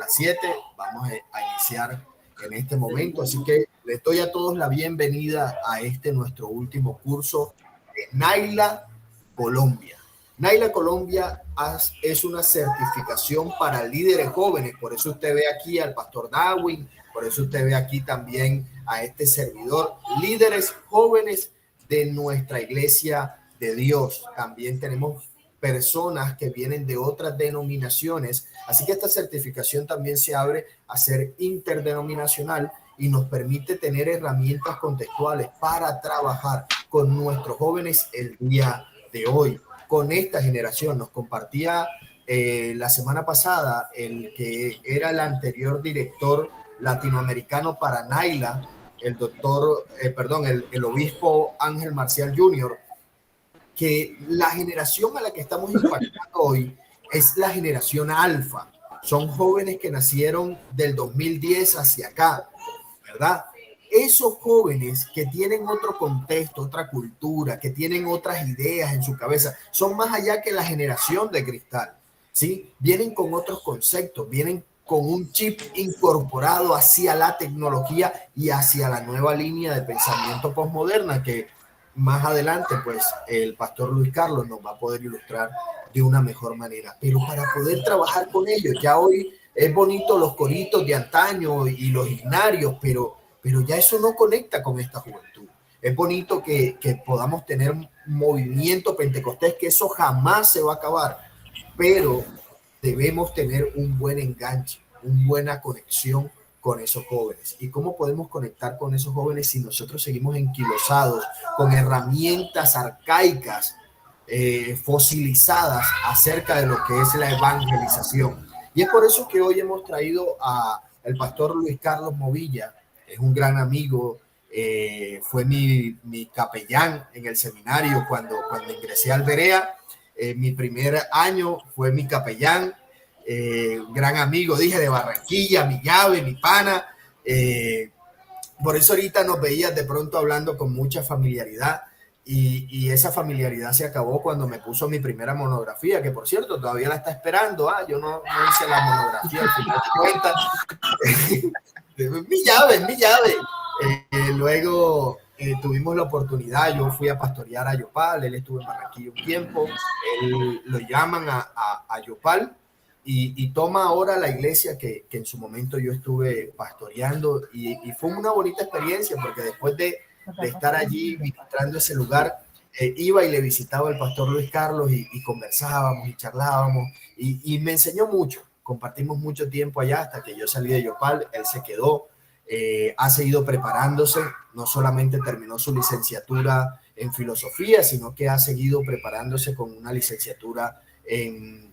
las 7. Vamos a iniciar en este momento, así que les doy a todos la bienvenida a nuestro último curso de Naila Colombia. Naila Colombia es una certificación para líderes jóvenes, por eso usted ve aquí al pastor Darwin, por eso usted ve aquí también a este servidor, líderes jóvenes de nuestra iglesia de Dios. También tenemos personas que vienen de otras denominaciones, así que esta certificación también se abre a ser interdenominacional y nos permite tener herramientas contextuales para trabajar con nuestros jóvenes el día de hoy, con esta generación. Nos compartía la semana pasada el que era el anterior director latinoamericano para Naila, el obispo Ángel Marcial Jr., que la generación a la que estamos impactando hoy es la generación alfa. Son jóvenes que nacieron del 2010 hacia acá, ¿verdad? Esos jóvenes que tienen otro contexto, otra cultura, que tienen otras ideas en su cabeza, son más allá que la generación de cristal, ¿sí? Vienen con otros conceptos, vienen con un chip incorporado hacia la tecnología y hacia la nueva línea de pensamiento postmoderna que más adelante, pues, el pastor Luis Carlos nos va a poder ilustrar de una mejor manera. Pero para poder trabajar con ellos, ya hoy es bonito los coritos de antaño y los himnarios, pero ya eso no conecta con esta juventud. Es bonito que podamos tener movimiento pentecostés, que eso jamás se va a acabar, pero debemos tener un buen enganche, una buena conexión con esos jóvenes. ¿Y cómo podemos conectar con esos jóvenes si nosotros seguimos enquilosados con herramientas arcaicas, fosilizadas acerca de lo que es la evangelización? Y es por eso que hoy hemos traído al pastor Luis Carlos Movilla. Es un gran amigo, fue mi capellán en el seminario cuando ingresé al Berea. Mi primer año fue mi capellán, gran amigo, dije, de Barranquilla, mi llave, mi pana. Por eso ahorita nos veías de pronto hablando con mucha familiaridad, y esa familiaridad se acabó cuando me puso mi primera monografía, que por cierto todavía la está esperando. Yo no hice la monografía al final de cuentas. Mi llave. Luego tuvimos la oportunidad, yo fui a pastorear a Yopal, él estuvo en Barranquilla un tiempo, él lo llaman a Yopal y toma ahora la iglesia que en su momento yo estuve pastoreando, y fue una bonita experiencia porque después de estar allí ministrando ese lugar, iba y le visitaba al pastor Luis Carlos y conversábamos y charlábamos y me enseñó mucho. Compartimos mucho tiempo allá hasta que yo salí de Yopal, él se quedó. Ha seguido preparándose, no solamente terminó su licenciatura en filosofía, sino que ha seguido preparándose con una licenciatura en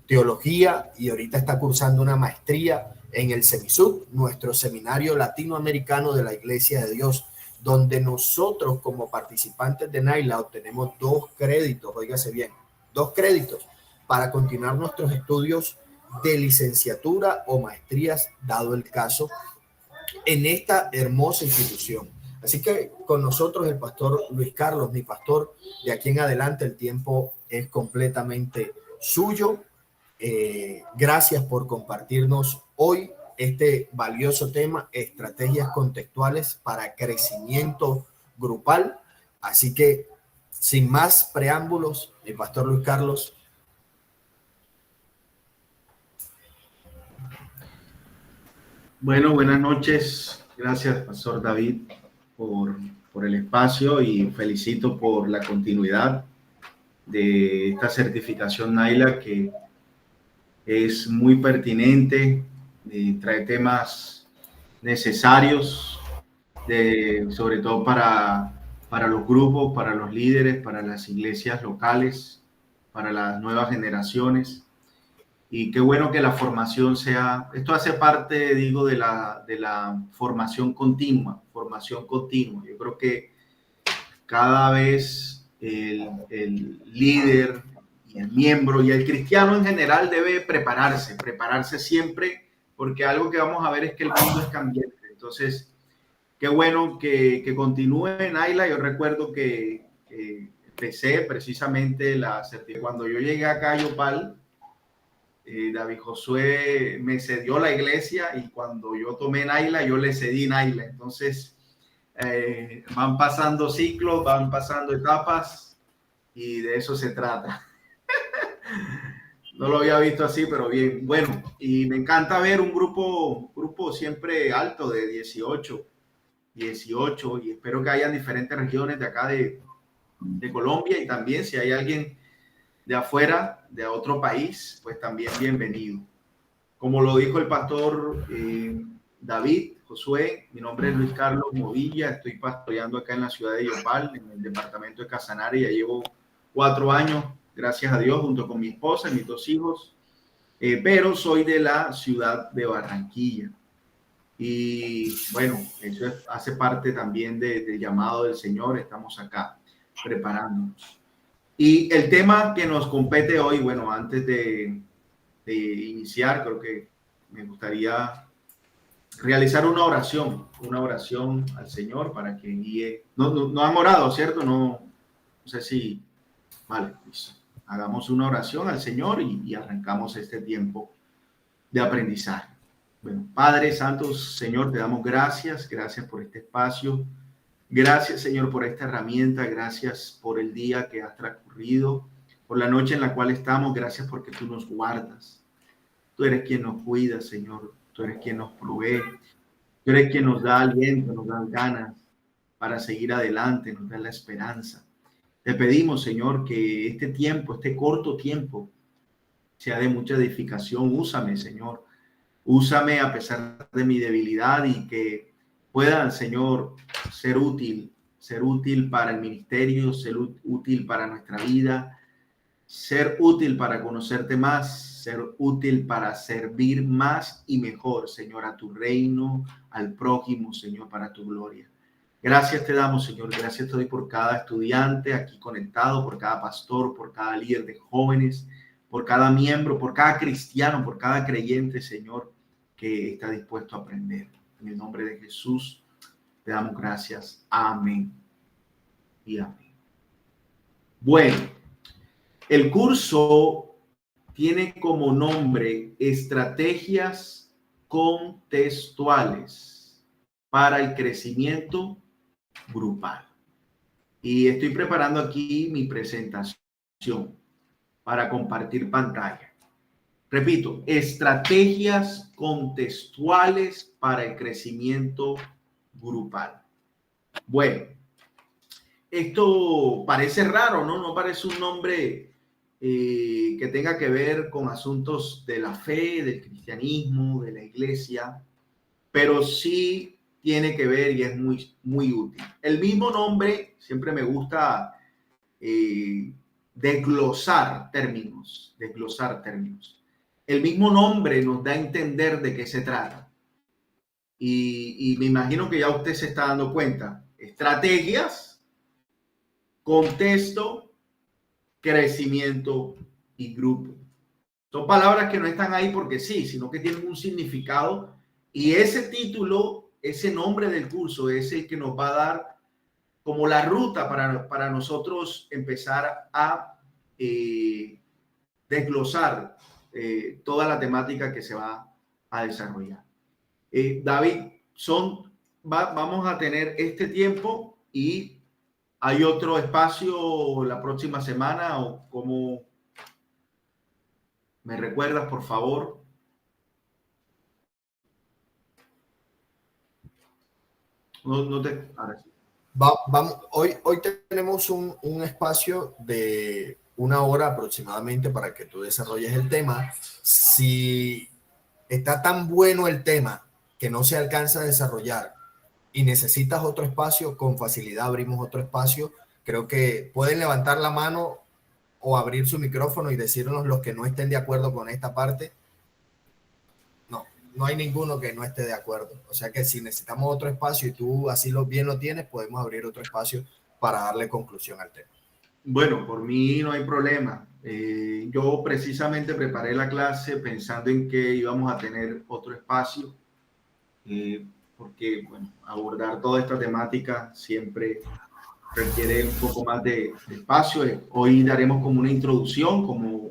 teología y ahorita está cursando una maestría en el CEMISUC, nuestro seminario latinoamericano de la Iglesia de Dios, donde nosotros como participantes de Naila obtenemos 2 créditos, óigase bien, 2 créditos para continuar nuestros estudios de licenciatura o maestrías, dado el caso, en esta hermosa institución. Así que con nosotros el pastor Luis Carlos, mi pastor. De aquí en adelante el tiempo es completamente suyo. Gracias por compartirnos hoy este valioso tema, estrategias contextuales para crecimiento grupal. Así que sin más preámbulos, el pastor Luis Carlos. Bueno, buenas noches. Gracias, pastor David, por el espacio, y felicito por la continuidad de esta certificación Naila, que es muy pertinente, trae temas necesarios, sobre todo para los grupos, para los líderes, para las iglesias locales, para las nuevas generaciones. Y qué bueno que la formación esto hace parte, digo, de la formación continua. Yo creo que cada vez el líder y el miembro y el cristiano en general debe prepararse siempre, porque algo que vamos a ver es que el mundo es cambiante. Entonces, qué bueno que continúe en Naila. Yo recuerdo que empecé precisamente cuando yo llegué acá a Yopal. David Josué me cedió la iglesia y cuando yo tomé Naila, yo le cedí Naila. Entonces, van pasando ciclos, van pasando etapas y de eso se trata. No lo había visto así, pero bien. Bueno, y me encanta ver un grupo siempre alto de 18 y espero que hayan diferentes regiones de acá de Colombia y también si hay alguien de afuera, de otro país, pues también bienvenido. Como lo dijo el pastor David Josué, mi nombre es Luis Carlos Movilla, estoy pastoreando acá en la ciudad de Yopal, en el departamento de Casanare, ya llevo 4 años, gracias a Dios, junto con mi esposa y mis 2 hijos, pero soy de la ciudad de Barranquilla. Y bueno, eso hace parte también del llamado del Señor, estamos acá preparándonos. Y el tema que nos compete hoy, bueno, antes de iniciar, creo que me gustaría realizar una oración al Señor para que guíe. No han orado, ¿cierto? No sé si... Vale, pues hagamos una oración al Señor y arrancamos este tiempo de aprendizaje. Bueno, Padre Santo, Señor, te damos gracias por este espacio. Gracias, Señor, por esta herramienta. Gracias por el día que has transcurrido, por la noche en la cual estamos. Gracias porque tú nos guardas. Tú eres quien nos cuida, Señor. Tú eres quien nos provee. Tú eres quien nos da aliento, nos da ganas para seguir adelante, nos da la esperanza. Te pedimos, Señor, que este tiempo, este corto tiempo, sea de mucha edificación. Úsame, Señor. Úsame a pesar de mi debilidad y que puedan, Señor, ser útil para el ministerio, ser útil para nuestra vida, ser útil para conocerte más, ser útil para servir más y mejor, Señor, a tu reino, al prójimo, Señor, para tu gloria. Gracias te damos, Señor. Gracias te doy por cada estudiante aquí conectado, por cada pastor, por cada líder de jóvenes, por cada miembro, por cada cristiano, por cada creyente, Señor, que está dispuesto a aprender. En el nombre de Jesús te damos gracias. Amén y amén. Bueno, el curso tiene como nombre Estrategias Contextuales para el Crecimiento Grupal. Y estoy preparando aquí mi presentación para compartir pantalla. Repito, estrategias contextuales para el crecimiento grupal. Bueno, esto parece raro, ¿no? No parece un nombre que tenga que ver con asuntos de la fe, del cristianismo, de la iglesia, pero sí tiene que ver y es muy útil. El mismo nombre, siempre me gusta desglosar términos. El mismo nombre nos da a entender de qué se trata. Y me imagino que ya usted se está dando cuenta. Estrategias, contexto, crecimiento y grupo. Son palabras que no están ahí porque sí, sino que tienen un significado. Y ese título, ese nombre del curso es el que nos va a dar como la ruta para nosotros empezar a desglosar toda la temática que se va a desarrollar. David, vamos a tener este tiempo y hay otro espacio la próxima semana o cómo me recuerdas, por favor. Ahora sí. Hoy tenemos un espacio de 1 hora aproximadamente para que tú desarrolles el tema. Si está tan bueno el tema que no se alcanza a desarrollar y necesitas otro espacio, con facilidad abrimos otro espacio. Creo que pueden levantar la mano o abrir su micrófono y decirnos los que no estén de acuerdo con esta parte. No hay ninguno que no esté de acuerdo. O sea que si necesitamos otro espacio y tú así bien lo tienes, podemos abrir otro espacio para darle conclusión al tema. Bueno, por mí no hay problema. Yo precisamente preparé la clase pensando en que íbamos a tener otro espacio, porque bueno, abordar toda esta temática siempre requiere un poco más de espacio. Hoy daremos como una introducción, como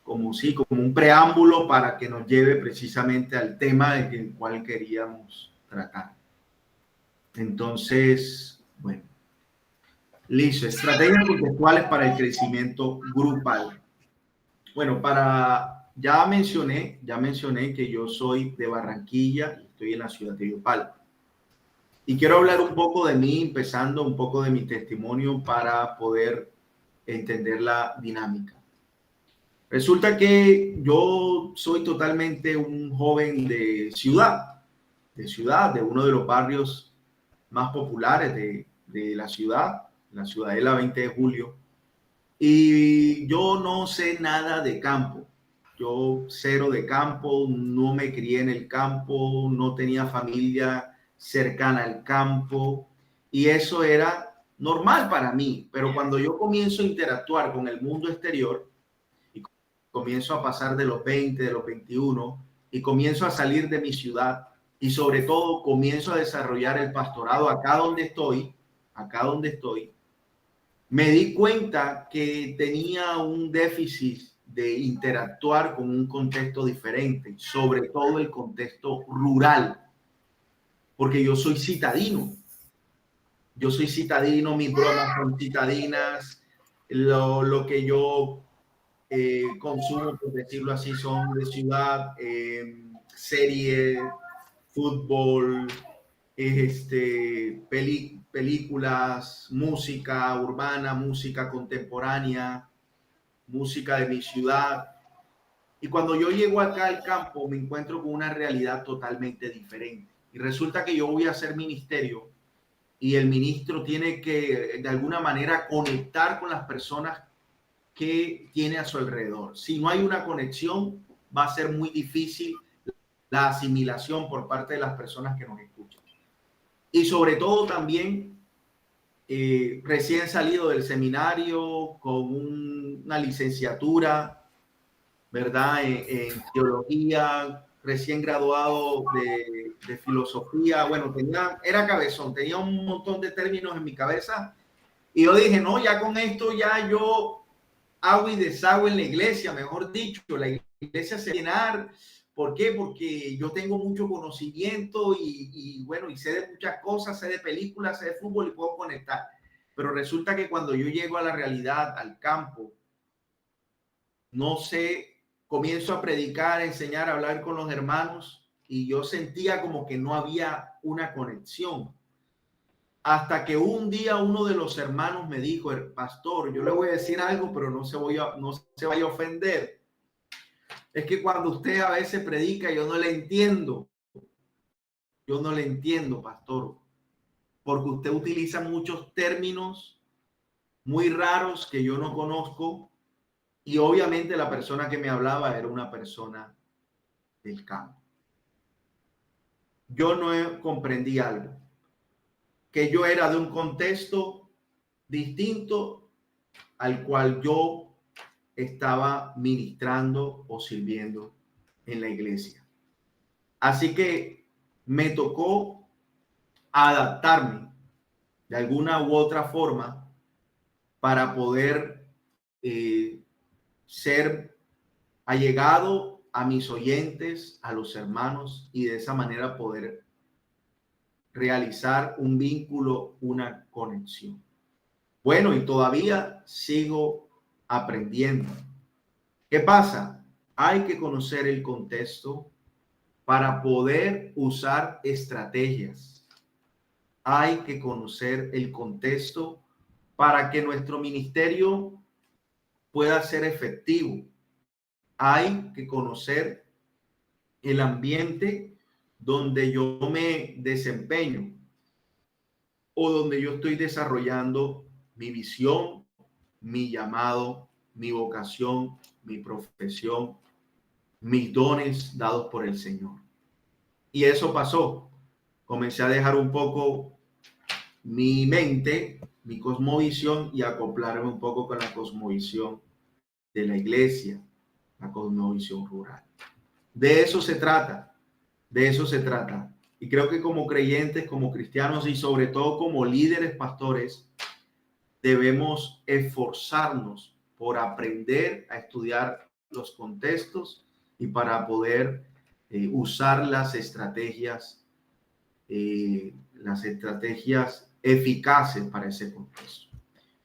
como un preámbulo para que nos lleve precisamente al tema del cual queríamos tratar. Entonces, bueno, listo. Estrategias contextuales para el crecimiento grupal. Bueno, ya mencioné que yo soy de Barranquilla y estoy en la ciudad de Yopal. Y quiero hablar un poco de mí, empezando un poco de mi testimonio para poder entender la dinámica. Resulta que yo soy totalmente un joven de de uno de los barrios más populares de la ciudadela 20 de julio. Y yo no sé nada de campo. Yo cero de campo, no me crié en el campo, no tenía familia cercana al campo y eso era normal para mí. Pero cuando yo comienzo a interactuar con el mundo exterior y comienzo a pasar de los 20, de los 21 y comienzo a salir de mi ciudad y sobre todo comienzo a desarrollar el pastorado acá donde estoy, me di cuenta que tenía un déficit de interactuar con un contexto diferente, sobre todo el contexto rural, porque yo soy citadino, mis bromas son citadinas, lo que yo consumo, por decirlo así, son de ciudad, series, fútbol, películas, música urbana, música contemporánea, música de mi ciudad. Y cuando yo llego acá al campo, me encuentro con una realidad totalmente diferente. Y resulta que yo voy a hacer ministerio y el ministro tiene que, de alguna manera, conectar con las personas que tiene a su alrededor. Si no hay una conexión, va a ser muy difícil la asimilación por parte de las personas que nos escuchan. Y sobre todo también, recién salido del seminario con una licenciatura, ¿verdad? En teología, recién graduado de filosofía. Bueno, era cabezón, tenía un montón de términos en mi cabeza. Y yo dije, no, ya con esto ya yo hago y deshago en la iglesia, mejor dicho, la iglesia se va a llenar. ¿Por qué? Porque yo tengo mucho conocimiento y bueno, y sé de muchas cosas, sé de películas, sé de fútbol y puedo conectar. Pero resulta que cuando yo llego a la realidad, al campo, no sé, comienzo a predicar, a enseñar, a hablar con los hermanos y yo sentía como que no había una conexión. Hasta que un día uno de los hermanos me dijo, el pastor, yo le voy a decir algo, pero no se vaya a ofender. Es que cuando usted a veces predica, yo no le entiendo. Yo no le entiendo, pastor, porque usted utiliza muchos términos muy raros que yo no conozco y obviamente la persona que me hablaba era una persona del campo. Yo no comprendí algo, que yo era de un contexto distinto al cual yo estaba ministrando o sirviendo en la iglesia. Así que me tocó adaptarme de alguna u otra forma para poder ser allegado a mis oyentes, a los hermanos y de esa manera poder realizar un vínculo, una conexión. Bueno, y todavía sigo aprendiendo. ¿Qué pasa? Hay que conocer el contexto para poder usar estrategias. Hay que conocer el contexto para que nuestro ministerio pueda ser efectivo. Hay que conocer el ambiente donde yo me desempeño o donde yo estoy desarrollando mi visión, mi llamado, mi vocación, mi profesión, mis dones dados por el Señor. Y eso pasó. Comencé a dejar un poco mi mente, mi cosmovisión y acoplarme un poco con la cosmovisión de la iglesia, la cosmovisión rural. De eso se trata, de eso se trata. Y creo que como creyentes, como cristianos y sobre todo como líderes pastores, debemos esforzarnos por aprender a estudiar los contextos y para poder usar las estrategias eficaces para ese contexto.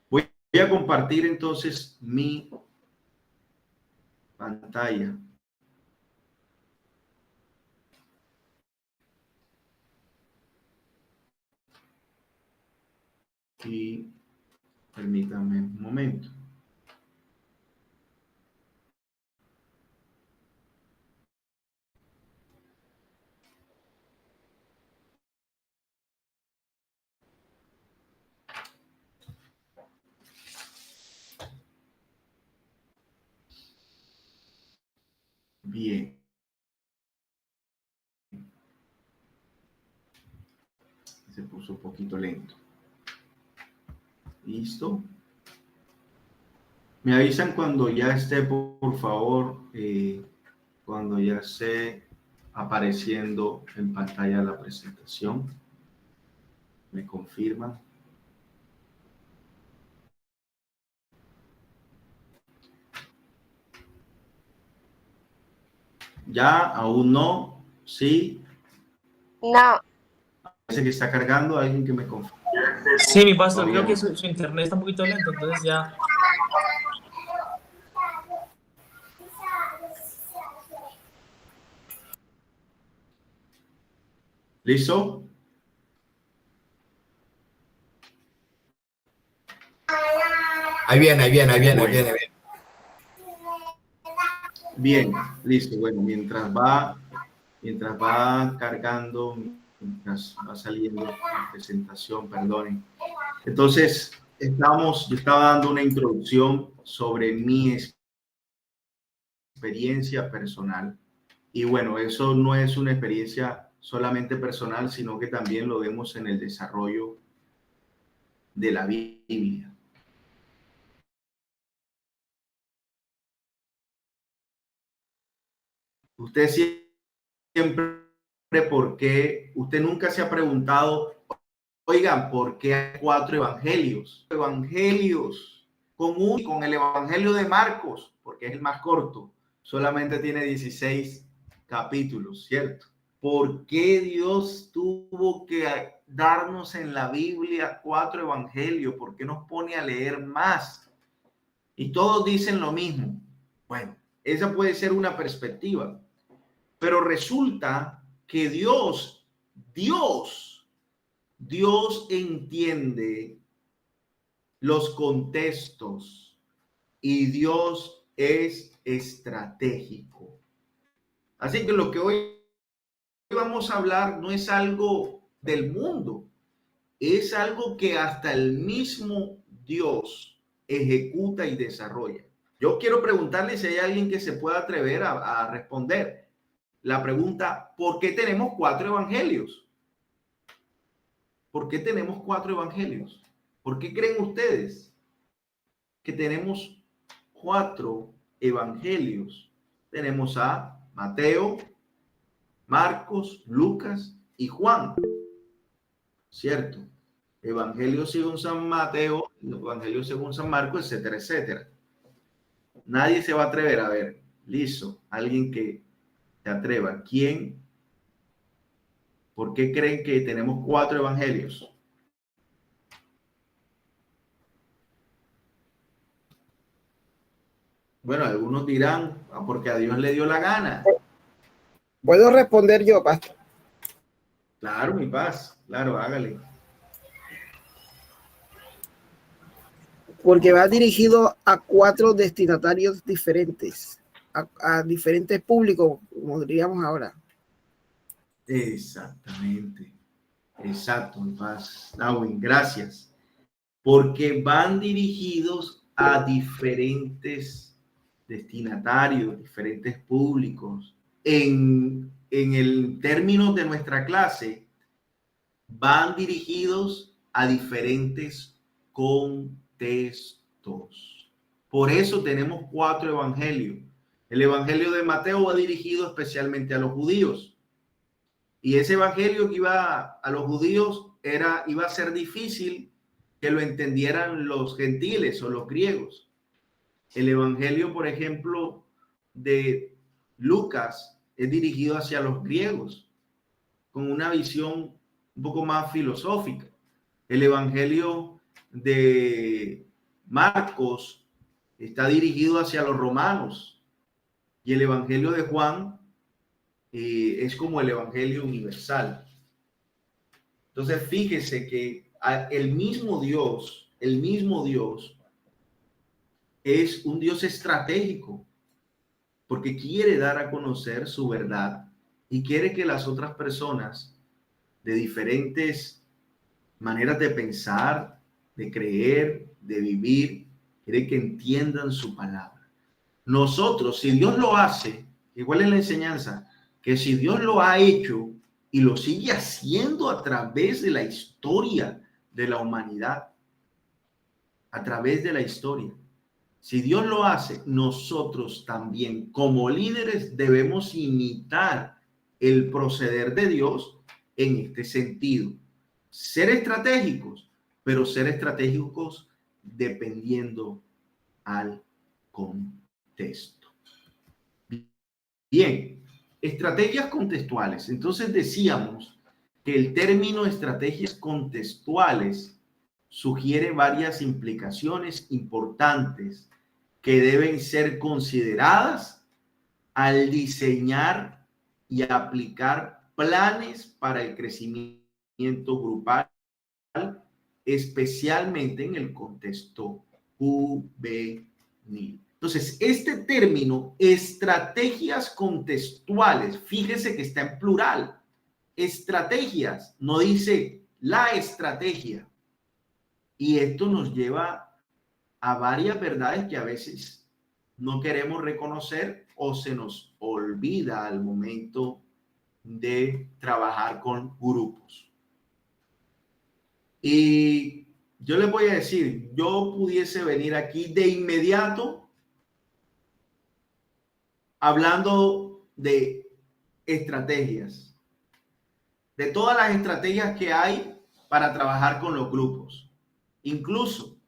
Voy a compartir entonces mi pantalla. Y permítanme un momento. Bien. Se puso un poquito lento. Listo. Me avisan cuando ya esté, por favor, cuando ya esté apareciendo en pantalla la presentación. Me confirman. Ya, aún no. Sí. No. Parece que está cargando. Alguien que me confirme. Sí, mi pastor, creo que su internet está un poquito lento, entonces ya. ¿Listo? Ahí viene. Bien, listo. Bueno, mientras va cargando, mientras va saliendo la presentación, perdonen. Entonces, yo estaba dando una introducción sobre mi experiencia personal. Y bueno, eso no es una experiencia solamente personal, sino que también lo vemos en el desarrollo de la Biblia. Usted siempre, usted nunca se ha preguntado, oigan, ¿por qué hay 4 evangelios? Evangelios con el evangelio de Marcos, porque es el más corto, solamente tiene 16 capítulos, ¿cierto? ¿Por qué Dios tuvo que darnos en la Biblia 4 evangelios? ¿Por qué nos pone a leer más? Y todos dicen lo mismo. Bueno, esa puede ser una perspectiva. Pero resulta que Dios entiende los contextos y Dios es estratégico. Así que lo que hoy vamos a hablar no es algo del mundo, es algo que hasta el mismo Dios ejecuta y desarrolla. Yo quiero preguntarle si hay alguien que se pueda atrever a responder la pregunta, ¿por qué tenemos 4 evangelios? ¿Por qué tenemos 4 evangelios? ¿Por qué creen ustedes que tenemos 4 evangelios? Tenemos a Mateo, Marcos, Lucas y Juan. ¿Cierto? Evangelio según San Mateo, Evangelio según San Marcos, etcétera, etcétera. Nadie se va a atrever. A ver, listo, alguien que se atreva. ¿Quién? ¿Por qué creen que tenemos 4 evangelios? Bueno, algunos dirán, porque a Dios le dio la gana. ¿Puedo responder yo, pastor? Claro, mi paz, claro, hágale. Porque va dirigido a 4 destinatarios diferentes, a diferentes públicos, como diríamos ahora. Exactamente. Exacto, mi paz. Darwin, gracias. Porque van dirigidos a diferentes destinatarios, diferentes públicos. En el término de nuestra clase, van dirigidos a diferentes contextos. Por eso tenemos 4 evangelios. El evangelio de Mateo va dirigido especialmente a los judíos. Y ese evangelio que iba a los judíos iba a ser difícil que lo entendieran los gentiles o los griegos. El evangelio, por ejemplo, de Lucas es dirigido hacia los griegos, con una visión un poco más filosófica. El Evangelio de Marcos está dirigido hacia los romanos y el Evangelio de Juan es como el Evangelio universal. Entonces, fíjese que el mismo Dios es un Dios estratégico, porque quiere dar a conocer su verdad y quiere que las otras personas de diferentes maneras de pensar, de creer, de vivir, quiere que entiendan su palabra. Nosotros, si Dios lo hace, igual es la enseñanza, que si Dios lo ha hecho y lo sigue haciendo a través de la historia de la humanidad, a través de la historia, si Dios lo hace, nosotros también como líderes debemos imitar el proceder de Dios en este sentido. Ser estratégicos, pero ser estratégicos dependiendo al contexto. Bien, estrategias contextuales. Entonces decíamos que el término estrategias contextuales sugiere varias implicaciones importantes que deben ser consideradas al diseñar y aplicar planes para el crecimiento grupal, especialmente en el contexto juvenil. Entonces, este término, estrategias contextuales, fíjese que está en plural. Estrategias, no dice la estrategia. Y esto nos lleva a varias verdades que a veces no queremos reconocer o se nos olvida al momento de trabajar con grupos. Y yo les voy a decir, yo pudiese venir aquí de inmediato hablando de estrategias, de todas las estrategias que hay para trabajar con los grupos. Incluso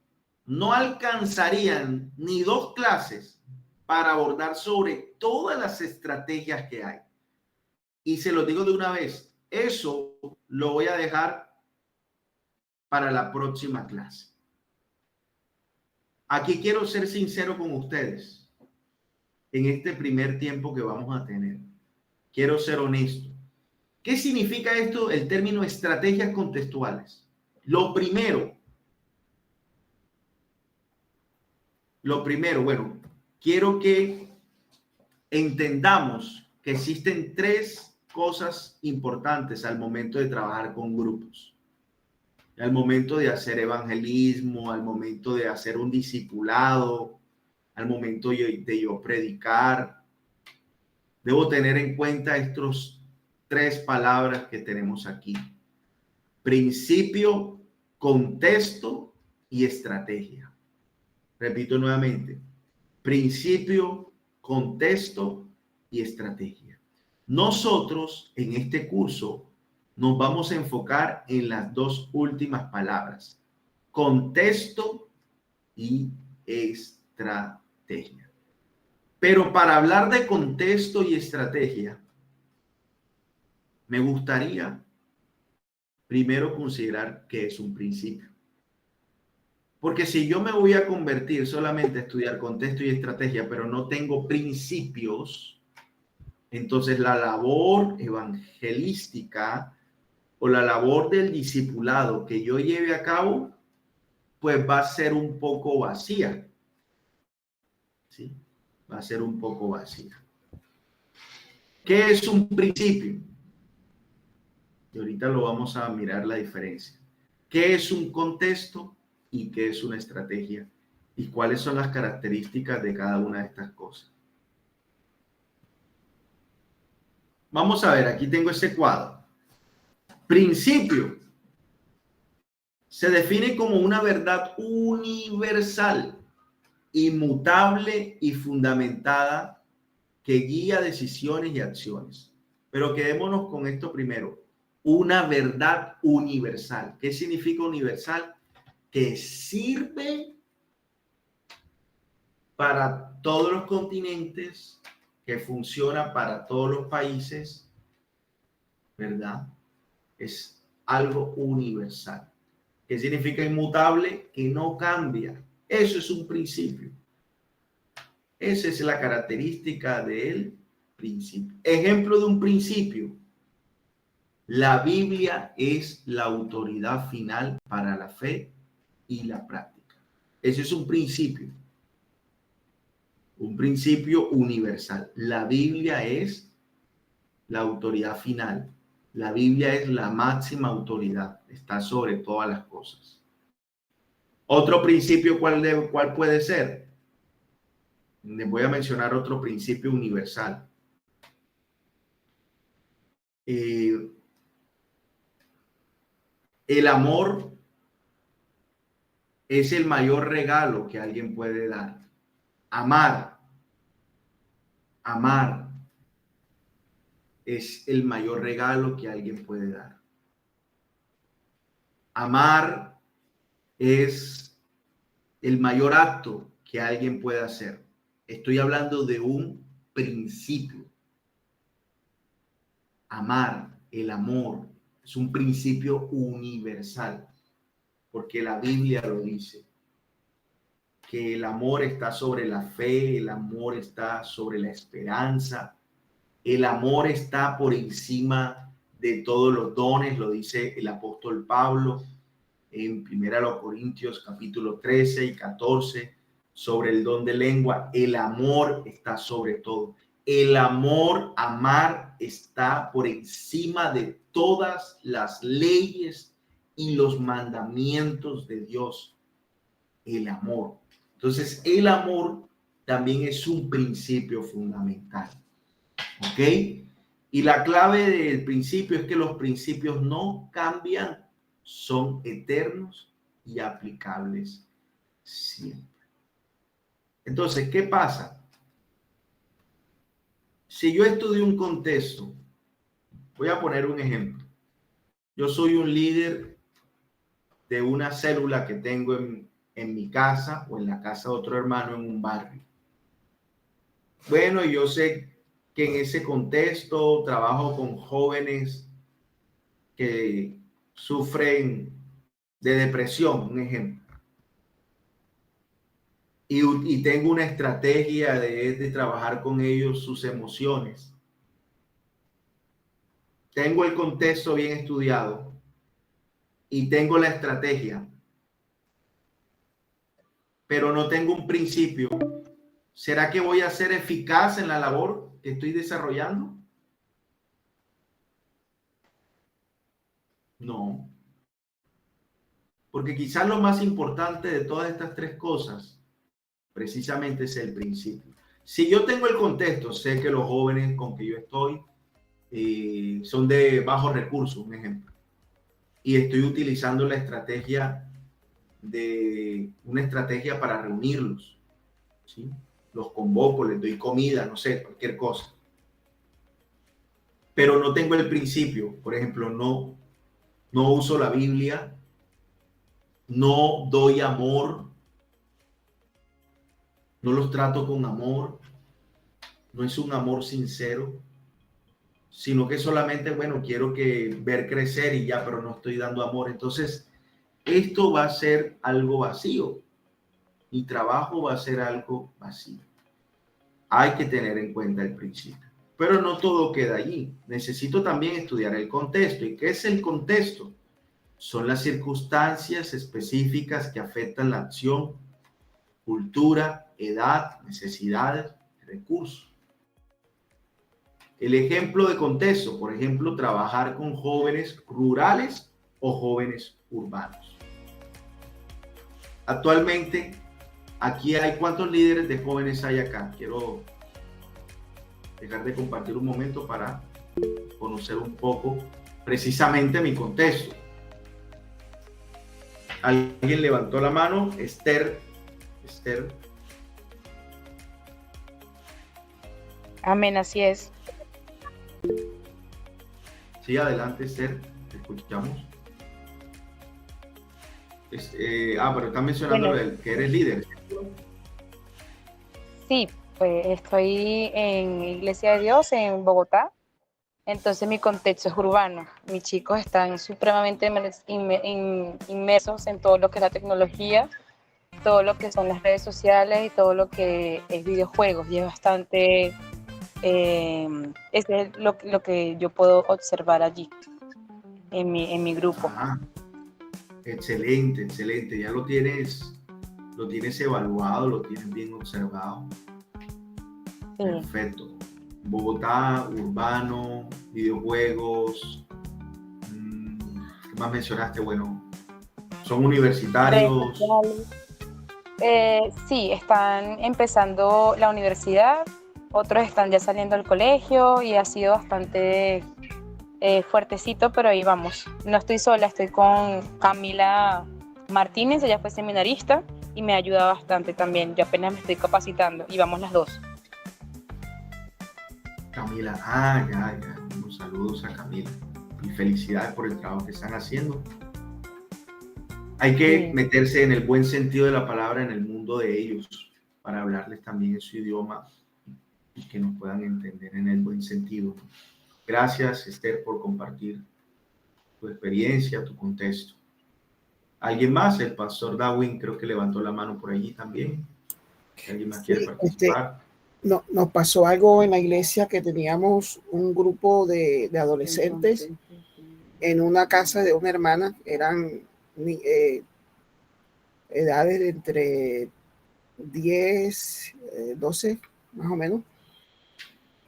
no alcanzarían ni 2 clases para abordar sobre todas las estrategias que hay. Y se lo digo de una vez, eso lo voy a dejar para la próxima clase. Aquí quiero ser sincero con ustedes. En este primer tiempo que vamos a tener, quiero ser honesto. ¿Qué significa esto, el término estrategias contextuales? Lo primero, bueno, quiero que entendamos que existen 3 cosas importantes al momento de trabajar con grupos. Al momento de hacer evangelismo, al momento de hacer un discipulado, al momento de yo predicar, debo tener en cuenta estos 3 palabras que tenemos aquí: principio, contexto y estrategia. Repito nuevamente: principio, contexto y estrategia. Nosotros en este curso nos vamos a enfocar en las 2 últimas palabras: contexto y estrategia. Pero para hablar de contexto y estrategia, me gustaría primero considerar qué es un principio. Porque si yo me voy a convertir solamente a estudiar contexto y estrategia, pero no tengo principios, entonces la labor evangelística o la labor del discipulado que yo lleve a cabo, pues va a ser un poco vacía. ¿Sí? Va a ser un poco vacía. ¿Qué es un principio? Y ahorita lo vamos a mirar la diferencia. ¿Qué es un contexto y qué es una estrategia? ¿Y cuáles son las características de cada una de estas cosas? Vamos a ver, aquí tengo ese cuadro. Principio se define como una verdad universal, inmutable y fundamentada que guía decisiones y acciones. Pero quedémonos con esto primero. Una verdad universal. ¿Qué significa universal? Que sirve para todos los continentes, que funciona para todos los países, ¿verdad? Es algo universal. ¿Qué significa inmutable? Que no cambia. Eso es un principio. Esa es la característica del principio. Ejemplo de un principio. La Biblia es la autoridad final para la fe y la práctica. Ese es un principio universal. La Biblia es la autoridad final. La Biblia es la máxima autoridad. Está sobre todas las cosas. Otro principio, ¿cuál puede ser? Les voy a mencionar otro principio universal. El amor es el mayor regalo que alguien puede dar. Amar es el mayor regalo que alguien puede dar. Amar es el mayor acto que alguien puede hacer. Estoy hablando de un principio. Amar, el amor, es un principio universal, porque la Biblia lo dice, que el amor está sobre la fe, el amor está sobre la esperanza, el amor está por encima de todos los dones, lo dice el apóstol Pablo en 1 Corintios capítulo 13 y 14, sobre el don de lengua. El amor está sobre todo. El amor, amar, está por encima de todas las leyes y los mandamientos de Dios. El amor. Entonces, el amor también es un principio fundamental. ¿Ok? Y la clave del principio es que los principios no cambian, son eternos y aplicables siempre. Entonces, ¿qué pasa? Si yo estudio un contexto, voy a poner un ejemplo. Yo soy un líder de una célula que tengo en mi casa o en la casa de otro hermano en un barrio. Bueno, yo sé que en ese contexto trabajo con jóvenes que sufren de depresión, un ejemplo. Y tengo una estrategia de trabajar con ellos sus emociones. Tengo el contexto bien estudiado y tengo la estrategia, pero no tengo un principio. ¿Será que voy a ser eficaz en la labor que estoy desarrollando? No. Porque quizás lo más importante de todas estas tres cosas precisamente es el principio. Si yo tengo el contexto, sé que los jóvenes con que yo estoy son de bajos recursos, un ejemplo, y estoy utilizando la estrategia una estrategia para reunirlos, ¿sí? Los convoco, les doy comida, no sé, cualquier cosa. Pero no tengo el principio, por ejemplo, no uso la Biblia, no doy amor, no los trato con amor, no es un amor sincero, sino que solamente, bueno, quiero ver crecer y ya, pero no estoy dando amor. Entonces, esto va a ser algo vacío. Mi trabajo va a ser algo vacío. Hay que tener en cuenta el principio. Pero no todo queda allí. Necesito también estudiar el contexto. ¿Y qué es el contexto? Son las circunstancias específicas que afectan la acción, cultura, edad, necesidades, recursos. El ejemplo de contexto, por ejemplo, trabajar con jóvenes rurales o jóvenes urbanos. Actualmente, aquí hay ¿cuántos líderes de jóvenes hay acá? Quiero dejar de compartir un momento para conocer un poco precisamente mi contexto. Alguien levantó la mano, Esther. Amén, así es. Sí, adelante, Esther, te escuchamos. Pero están mencionando Bueno, que eres líder. sí, Estoy en Iglesia de Dios en Bogotá, entonces mi contexto es urbano. Mis chicos están supremamente inmersos en todo lo que es la tecnología, todo lo que son las redes sociales y todo lo que es videojuegos. Y es bastante, ese es lo que yo puedo observar allí, en mi grupo. Ah, excelente, excelente. Ya lo tienes evaluado, lo tienes bien observado. Sí. Perfecto. Bogotá, urbano, videojuegos. ¿Qué más mencionaste? Bueno, ¿son universitarios? Sí, están empezando la universidad, otros están ya saliendo del colegio y ha sido bastante fuertecito, pero ahí vamos. No estoy sola, estoy con Camila Martínez, ella fue seminarista y me ayuda bastante también. Yo apenas me estoy capacitando y vamos las dos. Camila, ya. Unos saludos a Camila y felicidades por el trabajo que están haciendo. Hay que meterse en el buen sentido de la palabra en el mundo de ellos para hablarles también en su idioma y que nos puedan entender en el buen sentido. Gracias, Esther, por compartir tu experiencia, tu contexto. ¿Alguien más? El pastor Darwin creo que levantó la mano por allí también. ¿Alguien más quiere participar? Nos pasó algo en la iglesia que teníamos un grupo de adolescentes en una casa de una hermana. Eran edades de entre 10, 12, más o menos.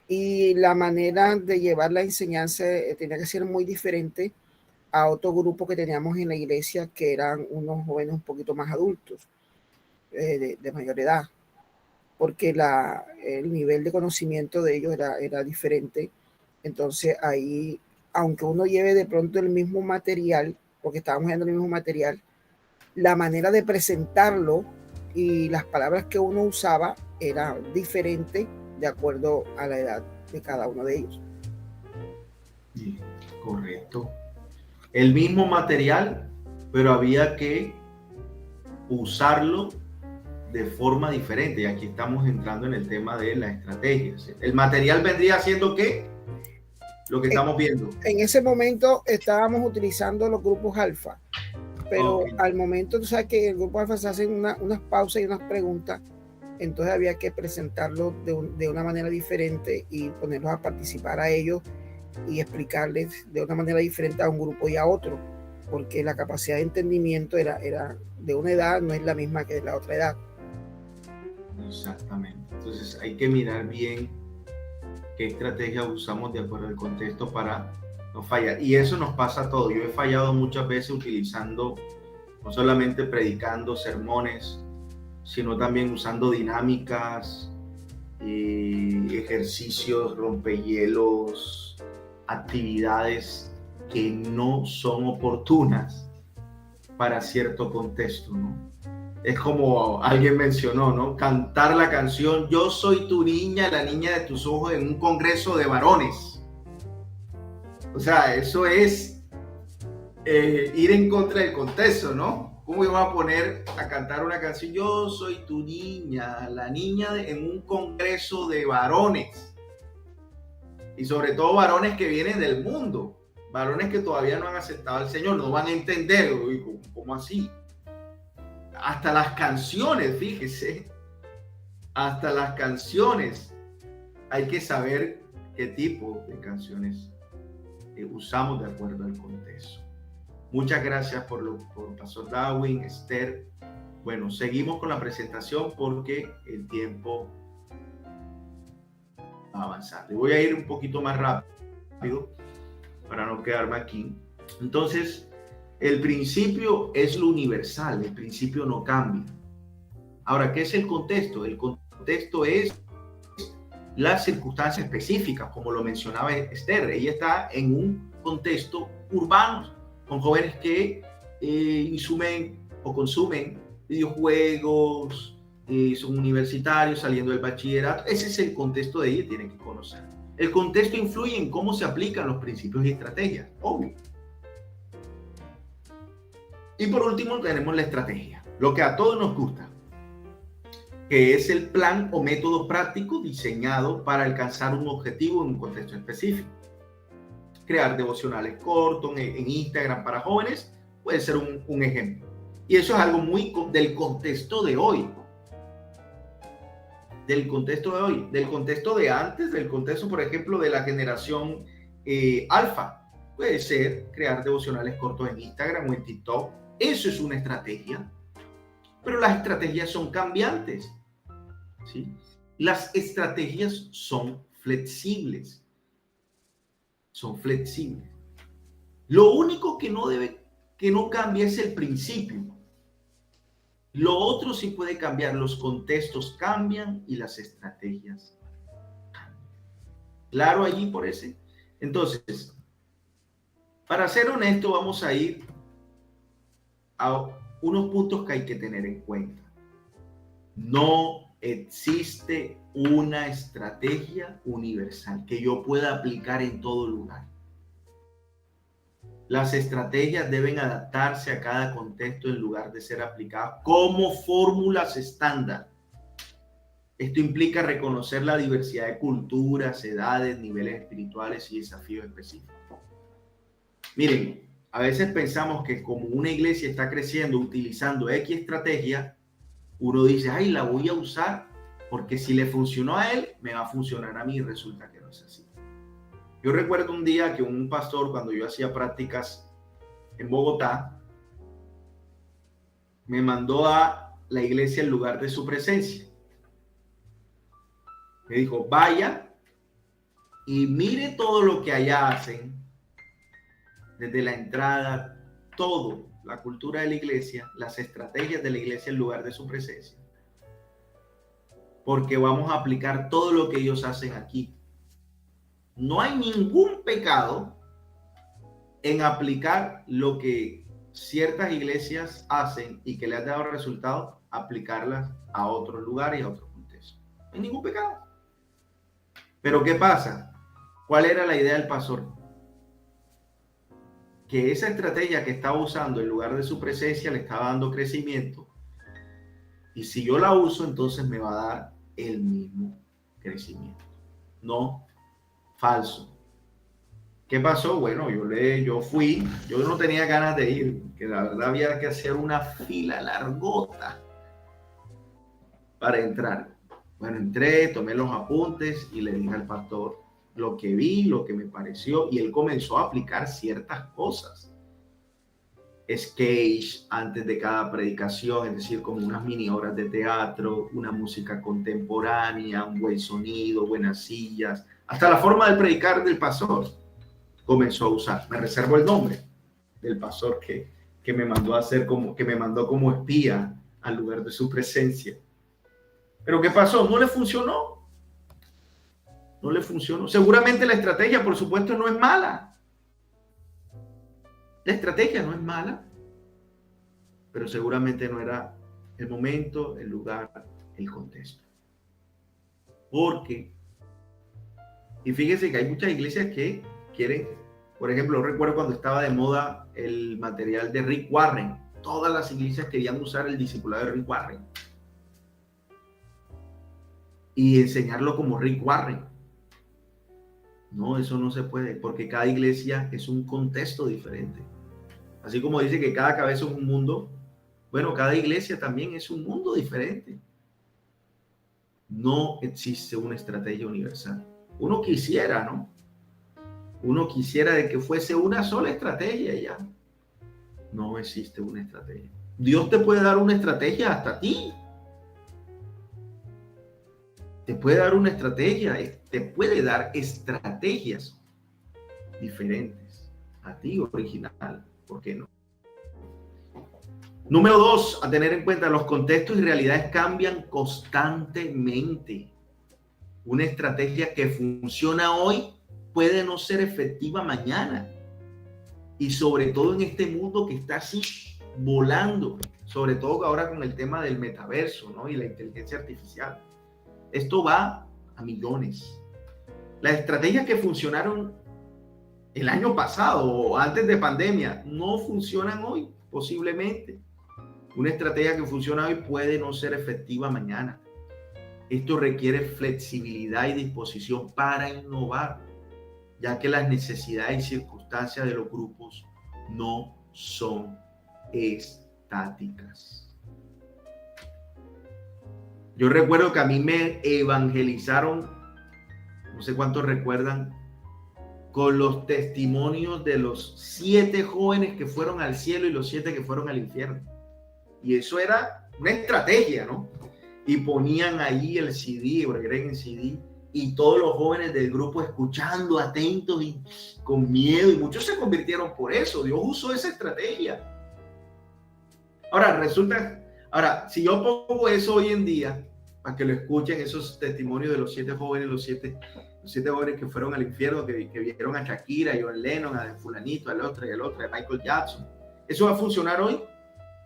Y la manera de llevar la enseñanza tenía que ser muy diferente a otro grupo que teníamos en la iglesia, que eran unos jóvenes un poquito más adultos, de mayor edad, porque el nivel de conocimiento de ellos era diferente. Entonces ahí, aunque uno lleve de pronto el mismo material, porque estábamos viendo el mismo material, la manera de presentarlo y las palabras que uno usaba era diferente de acuerdo a la edad de cada uno de ellos. Sí, correcto. El mismo material, pero había que usarlo de forma diferente. Y aquí estamos entrando en el tema de las estrategias. El material vendría siendo ¿qué? Lo que estamos viendo. En ese momento estábamos utilizando los grupos alfa, pero al momento, tú sabes que el grupo alfa se hacen unas pausas y unas preguntas, entonces había que presentarlo de una manera diferente y ponerlos a participar a ellos y explicarles de una manera diferente a un grupo y a otro, porque la capacidad de entendimiento era de una edad, no es la misma que de la otra edad. Exactamente. Entonces hay que mirar bien qué estrategia usamos de acuerdo al contexto para no fallar. Y eso nos pasa a todos. Yo he fallado muchas veces utilizando, no solamente predicando sermones, sino también usando dinámicas, ejercicios, rompehielos, actividades que no son oportunas para cierto contexto, ¿no? Es como alguien mencionó, ¿no? Cantar la canción Yo soy tu niña, la niña de tus ojos en un congreso de varones. O sea, eso es ir en contra del contexto, ¿no? ¿Cómo iba a poner a cantar una canción Yo soy tu niña, la niña en un congreso de varones? Y sobre todo varones que vienen del mundo, varones que todavía no han aceptado al Señor, no van a entender. ¿Cómo así? Hasta las canciones, fíjese, hasta las canciones hay que saber qué tipo de canciones usamos de acuerdo al contexto. Muchas gracias por Pastor Darwin, Esther. Bueno, seguimos con la presentación porque el tiempo va a avanzar. Le voy a ir un poquito más rápido para no quedarme aquí. Entonces, el principio es lo universal, el principio no cambia. Ahora, ¿qué es el contexto? El contexto es las circunstancias específicas, como lo mencionaba Esther. Ella está en un contexto urbano, con jóvenes que insumen o consumen videojuegos, son universitarios saliendo del bachillerato. Ese es el contexto de ella, tienen que conocer. El contexto influye en cómo se aplican los principios y estrategias, obvio. Y por último tenemos la estrategia, lo que a todos nos gusta. que es el plan o método práctico diseñado para alcanzar un objetivo en un contexto específico. Crear devocionales cortos en Instagram para jóvenes puede ser un ejemplo. Y eso es algo muy del contexto de hoy. Del contexto de hoy, del contexto de antes, del contexto, por ejemplo, de la generación alfa. Puede ser crear devocionales cortos en Instagram o en TikTok. Eso es una estrategia. Pero las estrategias son cambiantes, ¿sí? Las estrategias son flexibles. Son flexibles. Lo único que no cambia es el principio. Lo otro sí puede cambiar. Los contextos cambian y las estrategias cambian. Claro allí por ese. Entonces, para ser honesto, vamos a ir a unos puntos que hay que tener en cuenta. No existe una estrategia universal que yo pueda aplicar en todo lugar. Las estrategias deben adaptarse a cada contexto en lugar de ser aplicadas como fórmulas estándar. Esto implica reconocer la diversidad de culturas, edades, niveles espirituales y desafíos específicos. Miren, a veces pensamos que como una iglesia está creciendo utilizando X estrategia, uno dice, ay, la voy a usar porque si le funcionó a él, me va a funcionar a mí, y resulta que no es así. Yo recuerdo un día que un pastor, cuando yo hacía prácticas en Bogotá, me mandó a la iglesia en lugar de su presencia. Me dijo, vaya y mire todo lo que allá hacen, desde la entrada, todo, la cultura de la iglesia, las estrategias de la iglesia en lugar de su presencia. Porque vamos a aplicar todo lo que ellos hacen aquí. No hay ningún pecado en aplicar lo que ciertas iglesias hacen y que le han dado resultados, aplicarlas a otros lugares y a otros contextos. No hay ningún pecado. Pero ¿qué pasa? ¿Cuál era la idea del pastor? Que esa estrategia que estaba usando en lugar de su presencia le estaba dando crecimiento. Y si yo la uso, entonces me va a dar el mismo crecimiento. No. Falso. ¿Qué pasó? Bueno, yo fui, yo no tenía ganas de ir, que la verdad había que hacer una fila largota para entrar. Bueno, entré, tomé los apuntes y le dije al pastor lo que vi, lo que me pareció, y él comenzó a aplicar ciertas cosas. Sketch antes de cada predicación, es decir, como unas mini obras de teatro, una música contemporánea, un buen sonido, buenas sillas, hasta la forma de predicar del pastor comenzó a usar. Me reservo el nombre del pastor que me mandó a hacer que me mandó como espía al lugar de su presencia. Pero ¿qué pasó? No le funcionó. No le funcionó. Seguramente la estrategia, por supuesto, no es mala. La estrategia no es mala, pero seguramente no era el momento, el lugar, el contexto. Porque, y fíjense que hay muchas iglesias que quieren, por ejemplo, recuerdo cuando estaba de moda el material de Rick Warren. Todas las iglesias querían usar el discipulado de Rick Warren y enseñarlo como Rick Warren. No, eso no se puede, porque cada iglesia es un contexto diferente. Así como dice que cada cabeza es un mundo, bueno, cada iglesia también es un mundo diferente. No existe una estrategia universal. Uno quisiera, ¿no? Uno quisiera de que fuese una sola estrategia ya. No existe una estrategia. Dios te puede dar una estrategia hasta a ti. Te puede dar una estrategia, te puede dar estrategias diferentes a ti, original. ¿Por qué no? Número 2, a tener en cuenta, los contextos y realidades cambian constantemente. Una estrategia que funciona hoy puede no ser efectiva mañana. Y sobre todo en este mundo que está así volando, sobre todo ahora con el tema del metaverso, ¿no? Y la inteligencia artificial. Esto va a millones. Las estrategias que funcionaron el año pasado o antes de pandemia no funcionan hoy, posiblemente. Una estrategia que funciona hoy puede no ser efectiva mañana. Esto requiere flexibilidad y disposición para innovar, ya que las necesidades y circunstancias de los grupos no son estáticas. Yo recuerdo que a mí me evangelizaron, no sé cuántos recuerdan, con los testimonios de los 7 jóvenes que fueron al cielo y los 7 que fueron al infierno. Y eso era una estrategia, ¿no? Y ponían ahí el CD, porque era en CD, y todos los jóvenes del grupo escuchando, atentos y con miedo, y muchos se convirtieron por eso. Dios usó esa estrategia. Ahora, si yo pongo eso hoy en día, para que lo escuchen, esos testimonios de los 7 jóvenes, los siete jóvenes que fueron al infierno, que vieron a Shakira, a John Lennon, a fulanito, al otro, a Michael Jackson, ¿eso va a funcionar hoy?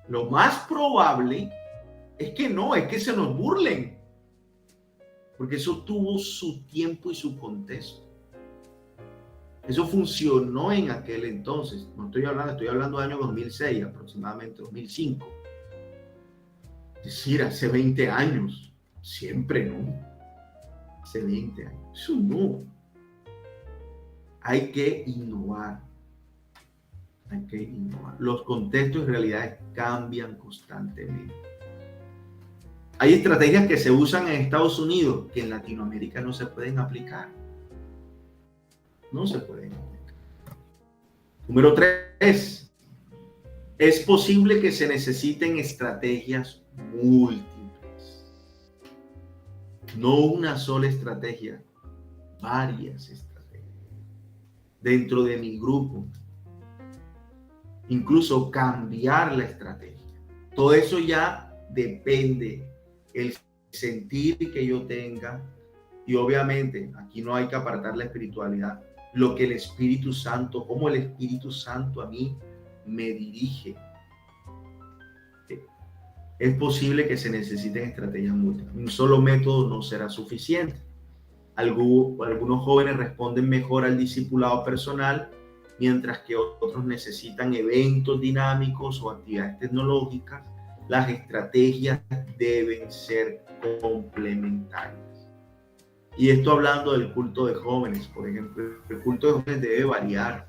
Lo más probable es que no, es que se nos burlen, porque eso tuvo su tiempo y su contexto. Eso funcionó en aquel entonces. No estoy hablando del año 2006, aproximadamente 2005. Es decir, hace 20 años. Siempre no. Hace 20 años. Eso no. Hay que innovar. Hay que innovar. Los contextos y realidades cambian constantemente. Hay estrategias que se usan en Estados Unidos que en Latinoamérica no se pueden aplicar. No se pueden aplicar. Número 3. Es posible que se necesiten estrategias múltiples. No una sola estrategia, varias estrategias. Dentro de mi grupo. Incluso cambiar la estrategia. Todo eso ya depende el sentir que yo tenga, y obviamente aquí no hay que apartar la espiritualidad, lo que el Espíritu Santo, como el Espíritu Santo a mí me dirige. Es posible que se necesiten estrategias múltiples. Un solo método no será suficiente. Algunos jóvenes responden mejor al discipulado personal, mientras que otros necesitan eventos dinámicos o actividades tecnológicas. Las estrategias deben ser complementarias. Y esto hablando del culto de jóvenes, por ejemplo, el culto de jóvenes debe variar.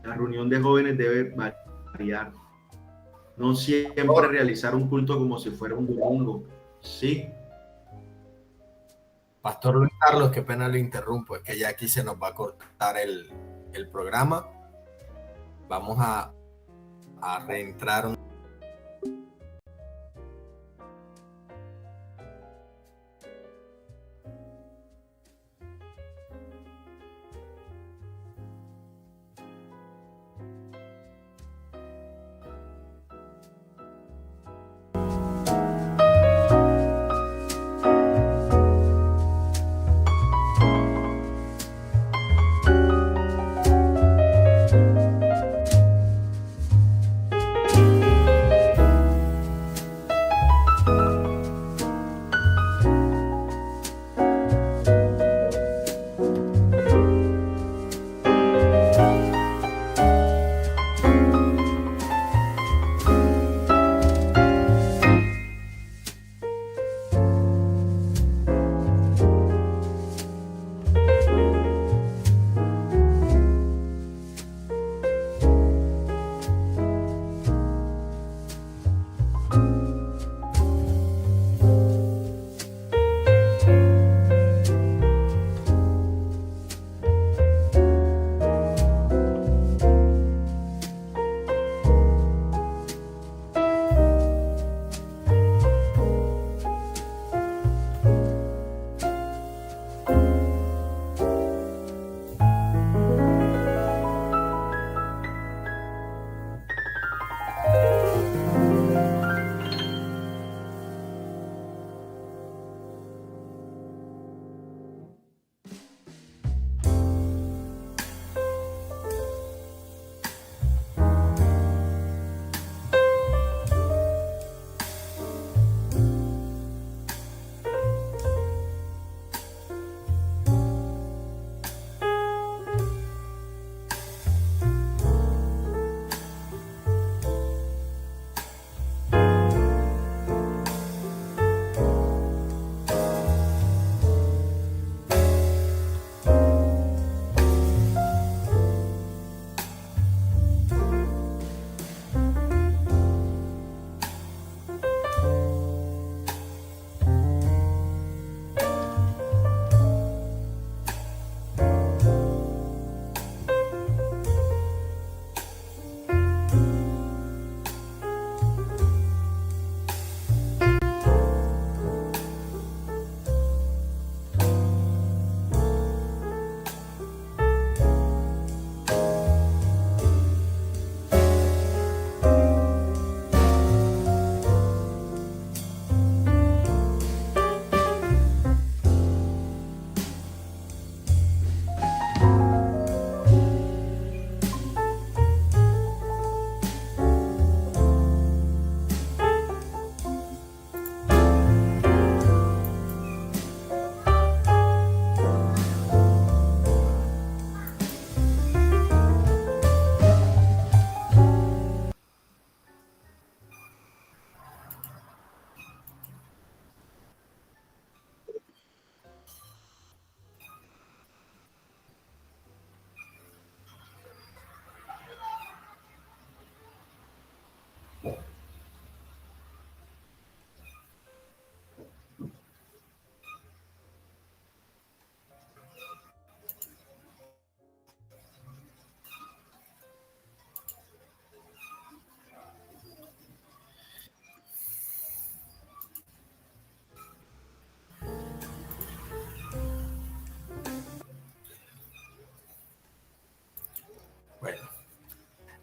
La reunión de jóvenes debe variar. No siempre realizar un culto como si fuera un domingo. Sí. Pastor Luis Carlos, qué pena lo interrumpo, es que ya aquí se nos va a cortar el programa. Vamos a reentrar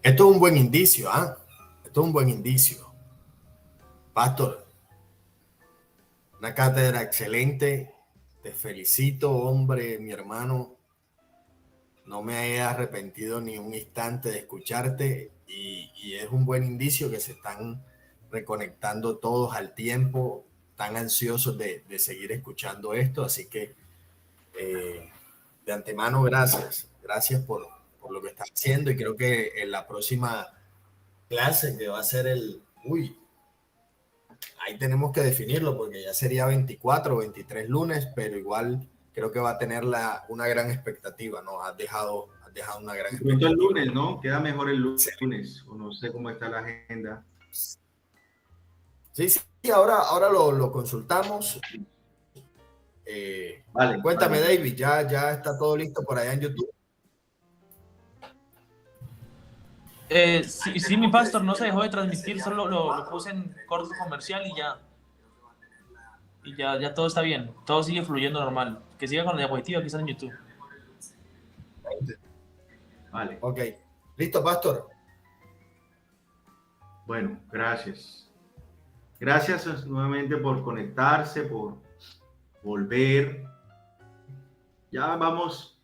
Esto es un buen indicio, ¿ah? Esto es un buen indicio. Pastor, una cátedra excelente. Te felicito, hombre, mi hermano. No me he arrepentido ni un instante de escucharte y es un buen indicio que se están reconectando todos al tiempo, tan ansiosos de seguir escuchando esto. Así que de antemano, gracias. Gracias por lo que estás haciendo y creo que en la próxima clase que va a ser ahí tenemos que definirlo porque ya sería 24 o 23 lunes, pero igual creo que va a tener una gran expectativa, ¿no? Has dejado una gran expectativa. El lunes, ¿no? Queda mejor el lunes, sí. O no sé cómo está la agenda. Sí, ahora lo consultamos. Vale, cuéntame, vale. David, ya está todo listo por allá en YouTube. Sí, mi pastor, no se dejó de transmitir, solo lo puse en corto comercial y ya todo está bien, todo sigue fluyendo normal. Que siga con la diapositiva que está en YouTube. Vale. Ok, listo, pastor. Bueno, gracias. Gracias nuevamente por conectarse, por volver. Ya vamos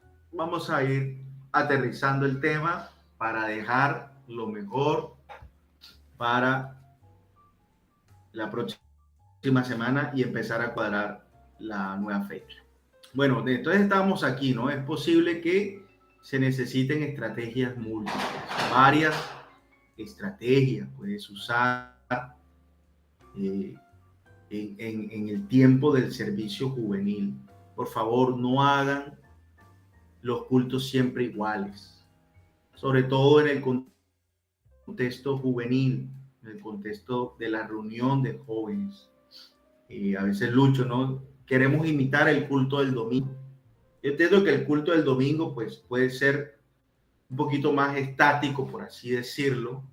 a ir aterrizando el tema para dejar lo mejor para la próxima semana y empezar a cuadrar la nueva fecha. Bueno, entonces estamos aquí, ¿no? Es posible que se necesiten estrategias múltiples, varias estrategias puedes usar en el tiempo del servicio juvenil. Por favor, no hagan los cultos siempre iguales, sobre todo en el contexto juvenil, en el contexto de la reunión de jóvenes. A veces, Lucho, ¿no? Queremos imitar el culto del domingo. Yo entiendo que el culto del domingo pues, puede ser un poquito más estático, por así decirlo,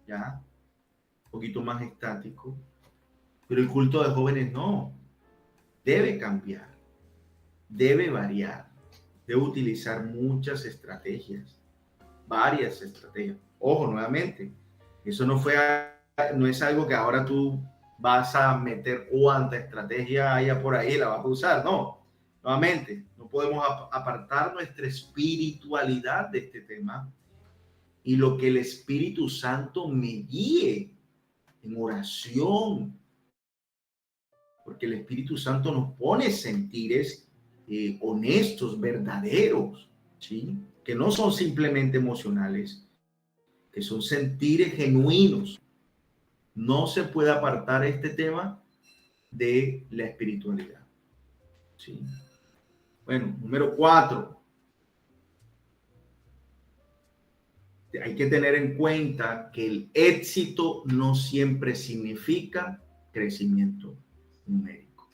¿ya? Un poquito más estático. Pero el culto de jóvenes no. Debe cambiar, debe variar, debe utilizar muchas estrategias, varias estrategias. Ojo, nuevamente, eso no es algo que ahora tú vas a meter cuanta estrategia haya por ahí, la vas a usar. No, nuevamente, no podemos apartar nuestra espiritualidad de este tema y lo que el Espíritu Santo me guíe en oración, porque el Espíritu Santo nos pone sentires honestos, verdaderos, ¿sí? Que no son simplemente emocionales, que son sentires genuinos. No se puede apartar este tema de la espiritualidad, ¿sí? Bueno, número 4. Hay que tener en cuenta que el éxito no siempre significa crecimiento numérico.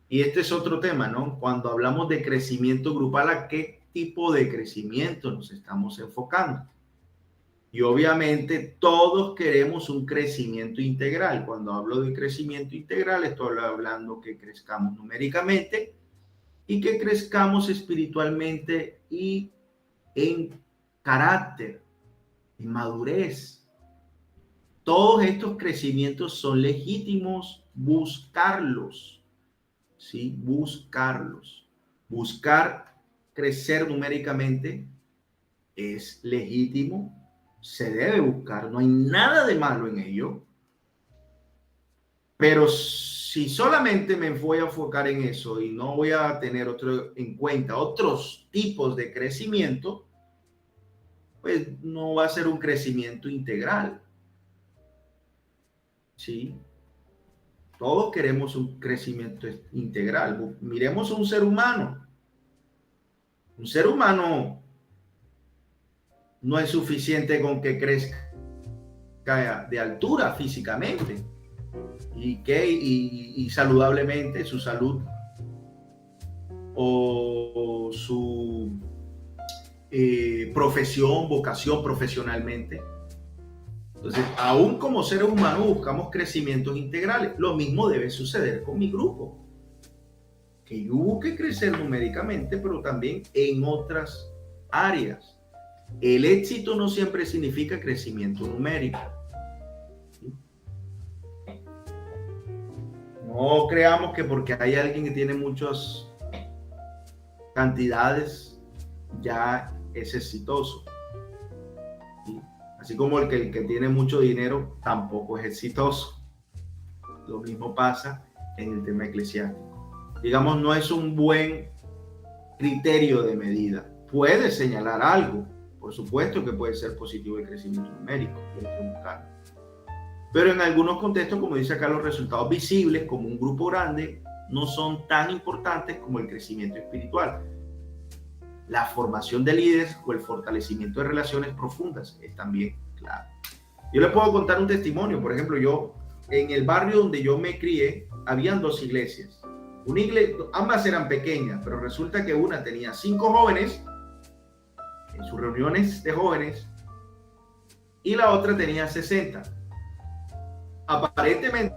Y este es otro tema, ¿no? Cuando hablamos de crecimiento grupal, ¿a qué tipo de crecimiento nos estamos enfocando? Y obviamente todos queremos un crecimiento integral. Cuando hablo de crecimiento integral, estoy hablando que crezcamos numéricamente y que crezcamos espiritualmente y en carácter, en madurez. Todos estos crecimientos son legítimos, buscarlos, ¿sí? Buscarlos. Buscar crecer numéricamente es legítimo, se debe buscar, no hay nada de malo en ello. Pero si solamente me voy a enfocar en eso y no voy a tener en cuenta otros tipos de crecimiento, pues no va a ser un crecimiento integral. ¿Sí? Todos queremos un crecimiento integral. Miremos a un ser humano. Un ser humano no es suficiente con que crezca de altura físicamente y saludablemente, su salud o su profesión, vocación profesionalmente. Entonces, aún como seres humanos buscamos crecimientos integrales. Lo mismo debe suceder con mi grupo. Que yo busque crecer numéricamente, pero también en otras áreas. El éxito no siempre significa crecimiento numérico. No creamos que porque hay alguien que tiene muchas cantidades ya es exitoso. ¿Sí? Así como el que tiene mucho dinero tampoco es exitoso. Lo mismo pasa en el tema eclesiástico. Digamos, no es un buen criterio de medida. Puede señalar algo, por supuesto que puede ser positivo el crecimiento numérico, hay que buscarlo. Pero en algunos contextos, como dice acá, los resultados visibles como un grupo grande no son tan importantes como el crecimiento espiritual. La formación de líderes o el fortalecimiento de relaciones profundas es también clave. Yo les puedo contar un testimonio. Por ejemplo, yo en el barrio donde yo me crié, habían 2 iglesias. Una iglesia, ambas eran pequeñas, pero resulta que una tenía 5 jóvenes en sus reuniones de jóvenes y la otra tenía 60. Aparentemente,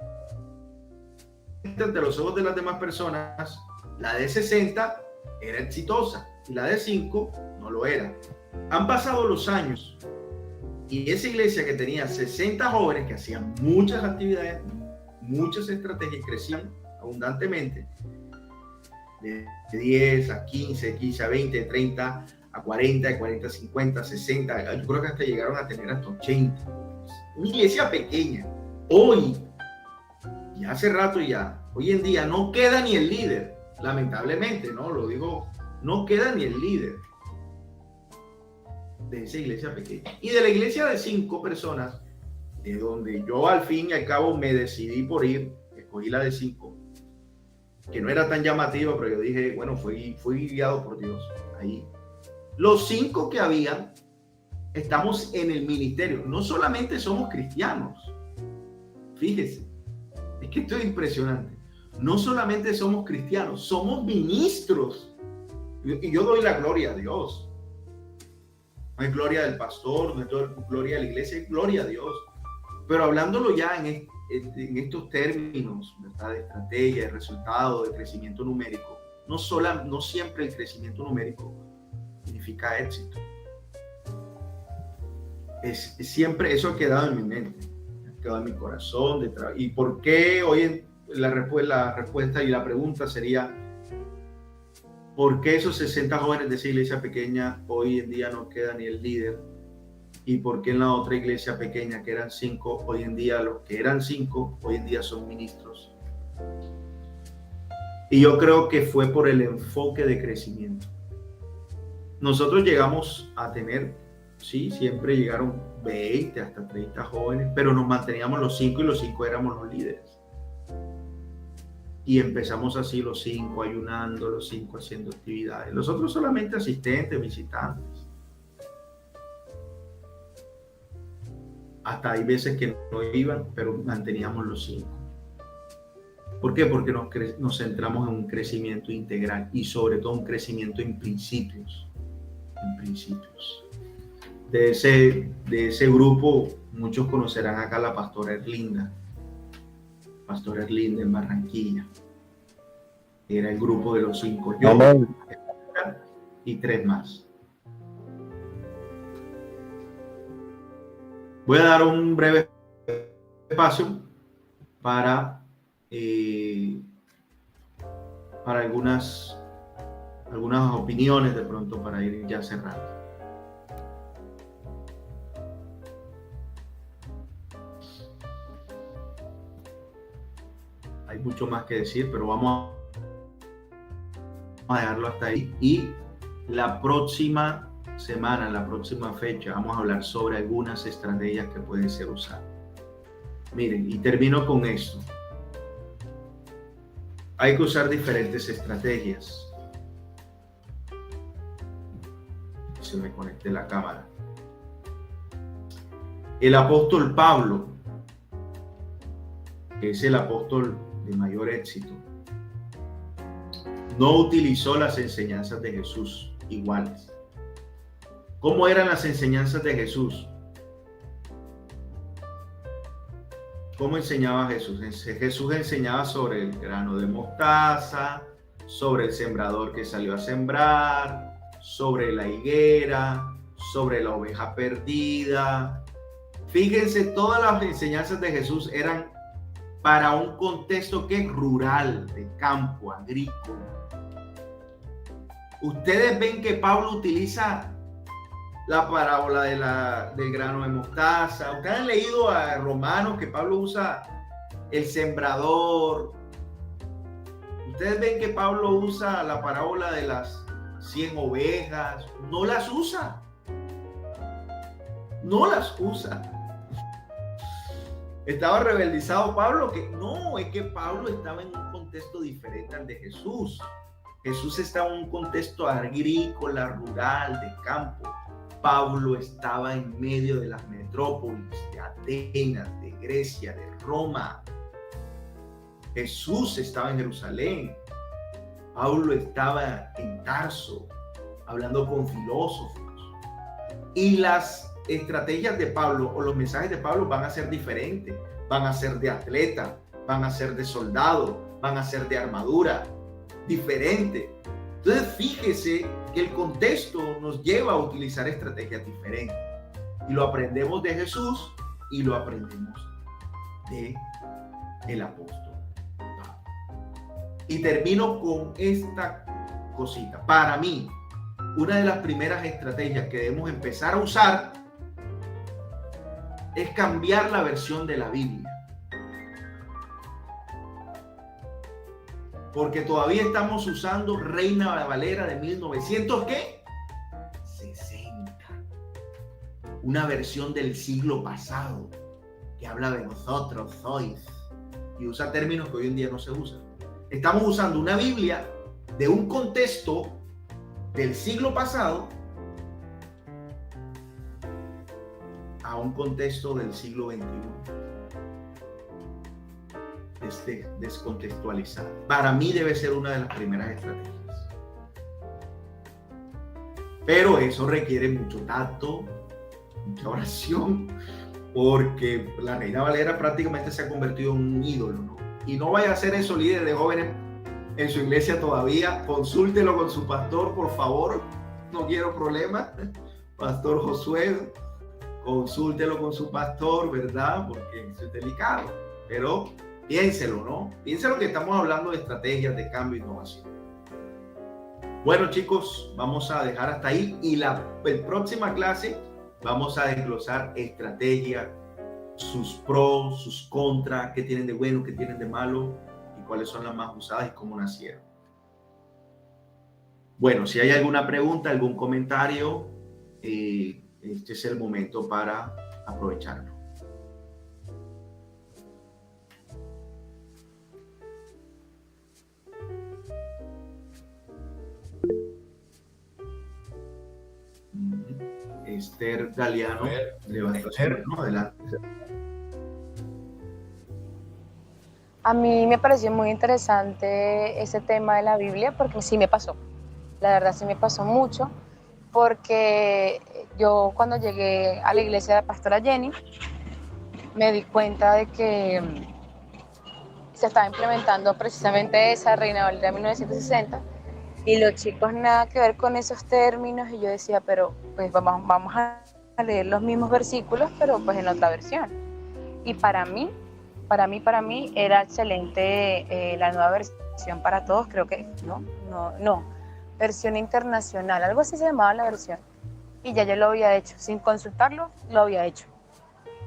ante los ojos de las demás personas, la de 60 era exitosa y la de 5 no lo era. Han pasado los años y esa iglesia que tenía 60 jóvenes que hacían muchas actividades, muchas estrategias, crecían abundantemente, de 10 a 15, 15 a 20, 30 a 40, de 40 a 50, 60, yo creo que hasta llegaron a tener hasta 80. Una iglesia pequeña. Hoy, y hace rato ya, hoy en día no queda ni el líder, lamentablemente, ¿no? Lo digo, no queda ni el líder de esa iglesia pequeña. Y de la iglesia de 5 personas, de donde yo al fin y al cabo me decidí por ir, escogí la de 5, que no era tan llamativa, pero yo dije, bueno, fui guiado por Dios. Ahí, los 5 que habían, estamos en el ministerio. No solamente somos cristianos, fíjese, es que esto es impresionante. No solamente somos cristianos, somos ministros. Y yo doy la gloria a Dios. No es gloria del pastor, no es gloria de la iglesia, es gloria a Dios. Pero hablándolo ya en estos términos, ¿verdad? De estrategia, de resultado, de crecimiento numérico, no siempre el crecimiento numérico significa éxito. Siempre eso ha quedado en mi mente, ha quedado en mi corazón. ¿Y por qué hoy la respuesta y la pregunta sería, ¿por qué esos 60 jóvenes de esa iglesia pequeña hoy en día no queda ni el líder? ¿Y por qué en la otra iglesia pequeña, que eran 5, hoy en día los que eran 5, hoy en día son ministros? Y yo creo que fue por el enfoque de crecimiento. Nosotros llegamos a tener, sí, siempre llegaron 20 hasta 30 jóvenes, pero nos manteníamos los 5 y los 5 éramos los líderes. Y empezamos así los 5 ayunando, los 5 haciendo actividades, los otros solamente asistentes, visitantes. Hasta hay veces que no iban, pero manteníamos los 5. ¿Por qué? Porque nos centramos en un crecimiento integral y sobre todo un crecimiento en principios. De ese grupo, muchos conocerán acá a la pastora Erlinda. Pastora Erlinda en Barranquilla. Era el grupo de los 5. Yo y 3 más. Voy a dar un breve espacio para algunas opiniones de pronto, para ir ya cerrando. Hay mucho más que decir, pero vamos a dejarlo hasta ahí. Y la próxima semana, la próxima fecha, vamos a hablar sobre algunas estrategias que pueden ser usadas. Miren, y termino con esto. Hay que usar diferentes estrategias. Se me conecte la cámara. El apóstol Pablo, que es el apóstol de mayor éxito, no utilizó las enseñanzas de Jesús iguales. ¿Cómo eran las enseñanzas de Jesús? ¿Cómo enseñaba Jesús? Jesús enseñaba sobre el grano de mostaza, sobre el sembrador que salió a sembrar, sobre la higuera, sobre la oveja perdida. Fíjense, todas las enseñanzas de Jesús eran para un contexto que es rural, de campo, agrícola. Ustedes ven que Pablo utiliza la parábola del grano de mostaza. Ustedes han leído a Romanos que Pablo usa el sembrador. Ustedes ven que Pablo usa la parábola de las 100 ovejas. No las usa. No las usa. ¿Estaba rebeldizado Pablo? Que no, es que Pablo estaba en un contexto diferente al de Jesús. Jesús estaba en un contexto agrícola, rural, de campo. Pablo estaba en medio de las metrópolis, de Atenas, de Grecia, de Roma. Jesús estaba en Jerusalén. Pablo estaba en Tarso, hablando con filósofos. Y las estrategias de Pablo o los mensajes de Pablo van a ser diferentes. Van a ser de atleta, van a ser de soldado, van a ser de armadura, diferente. Entonces fíjese que el contexto nos lleva a utilizar estrategias diferentes. Y lo aprendemos de Jesús y lo aprendemos de el apóstol Pablo. Y termino con esta cosita. Para mí, una de las primeras estrategias que debemos empezar a usar es cambiar la versión de la Biblia. Porque todavía estamos usando Reina Valera de 1960. Una versión del siglo pasado que habla de vosotros sois y usa términos que hoy en día no se usan. Estamos usando una Biblia de un contexto del siglo pasado a un contexto del siglo XXI. Descontextualizado. Para mí debe ser una de las primeras estrategias. Pero eso requiere mucho tacto, mucha oración, porque la Reina Valera prácticamente se ha convertido en un ídolo, ¿no? Y no vaya a hacer eso, líder de jóvenes en su iglesia todavía. Consúltelo con su pastor, por favor. No quiero problemas. Pastor Josué, consúltelo con su pastor, ¿verdad? Porque eso es delicado. Pero piénselo, ¿no? Piénselo que estamos hablando de estrategias de cambio e innovación. Bueno, chicos, vamos a dejar hasta ahí. Y la próxima clase vamos a desglosar estrategias, sus pros, sus contras, qué tienen de bueno, qué tienen de malo y cuáles son las más usadas y cómo nacieron. Bueno, si hay alguna pregunta, algún comentario, este es el momento para aprovecharlo. Esther Galeano, levantó su mano, adelante. A mí me pareció muy interesante ese tema de la Biblia porque sí me pasó. La verdad sí me pasó mucho porque yo cuando llegué a la iglesia de Pastora Jenny me di cuenta de que se estaba implementando precisamente esa Reina Valera de 1960 y los chicos nada que ver con esos términos y yo decía, pero pues vamos a leer los mismos versículos pero pues en otra versión. Y para mí era excelente la nueva versión para todos, creo que no, versión internacional, algo así se llamaba la versión. Y ya yo lo había hecho, sin consultarlo, lo había hecho.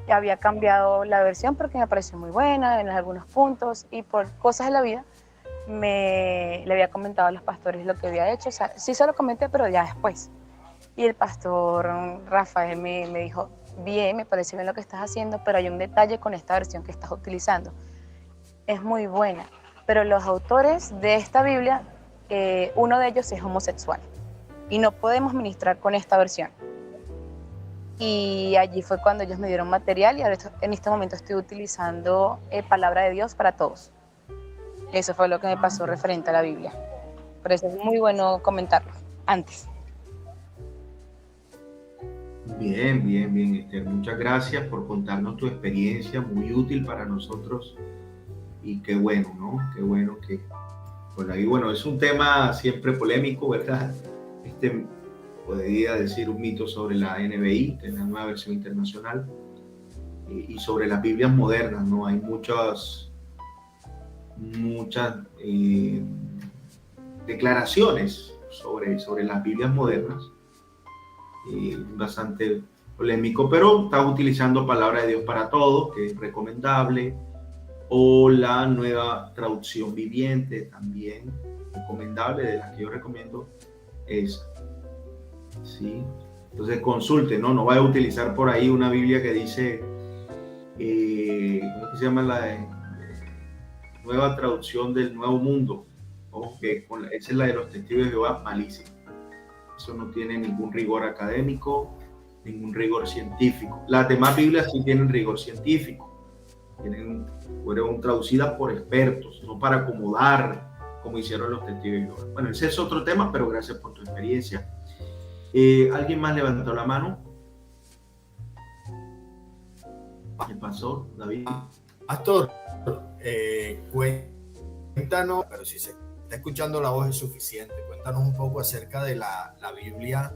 Ya había cambiado la versión porque me pareció muy buena en algunos puntos y por cosas de la vida le había comentado a los pastores lo que había hecho. O sea, sí se lo comenté, pero ya después. Y el pastor Rafael me dijo, bien, me parece bien lo que estás haciendo, pero hay un detalle con esta versión que estás utilizando. Es muy buena, pero los autores de esta Biblia, uno de ellos es homosexual y no podemos ministrar con esta versión. Y allí fue cuando ellos me dieron material y ahora en este momento estoy utilizando Palabra de Dios para todos. Eso fue lo que me pasó referente a la Biblia. Por eso es muy bueno comentarlo antes. Bien, Esther. Muchas gracias por contarnos tu experiencia, muy útil para nosotros. Y qué bueno, ¿no? Qué bueno que... Bueno, es un tema siempre polémico, ¿verdad? podría decir un mito sobre la NBI, que es la nueva versión internacional, y sobre las Biblias modernas, ¿no? Hay muchas declaraciones sobre las Biblias modernas, bastante polémico, pero está utilizando Palabra de Dios para Todos, que es recomendable, o la nueva traducción viviente, también recomendable, de las que yo recomiendo es, ¿sí? Entonces consulte, no vaya a utilizar por ahí una Biblia que dice, ¿cómo se llama? Nueva traducción del Nuevo Mundo, ¿no? Esa es la de los Testigos de Jehová, malísima. Eso no tiene ningún rigor académico, ningún rigor científico. Las demás Biblias sí tienen rigor científico. Fueron traducidas por expertos, no para acomodar como hicieron los Testigos de Jehová. Bueno, ese es otro tema, pero gracias por tu experiencia. ¿Alguien más levantó la mano? ¿Qué pasó, David? Pastor, cuéntanos, pero si se está escuchando la voz es suficiente, cuéntanos un poco acerca de la Biblia,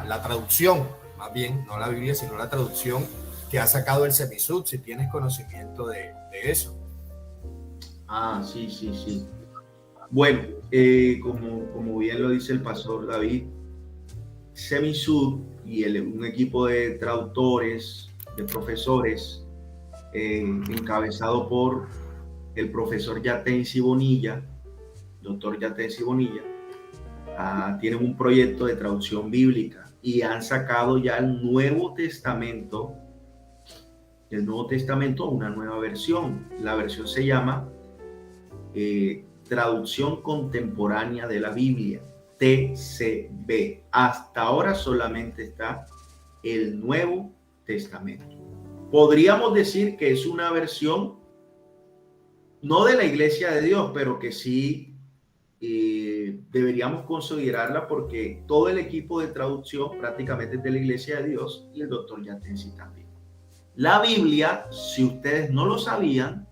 la traducción, más bien, no la Biblia, sino la traducción que ha sacado el Semisud, si tienes conocimiento de eso. Sí. Bueno, como bien lo dice el pastor David, Semisud y un equipo de traductores, de profesores, encabezado por el profesor Yatensi Bonilla, doctor Yatensi Bonilla, tienen un proyecto de traducción bíblica y han sacado ya el Nuevo Testamento una nueva versión. La versión se llama Traducción Contemporánea de la Biblia, TCB. Hasta ahora solamente está el Nuevo Testamento. Podríamos decir que es una versión no de la Iglesia de Dios, pero que sí deberíamos considerarla, porque todo el equipo de traducción prácticamente es de la Iglesia de Dios y el doctor Yatensi también. La Biblia, si ustedes no lo sabían,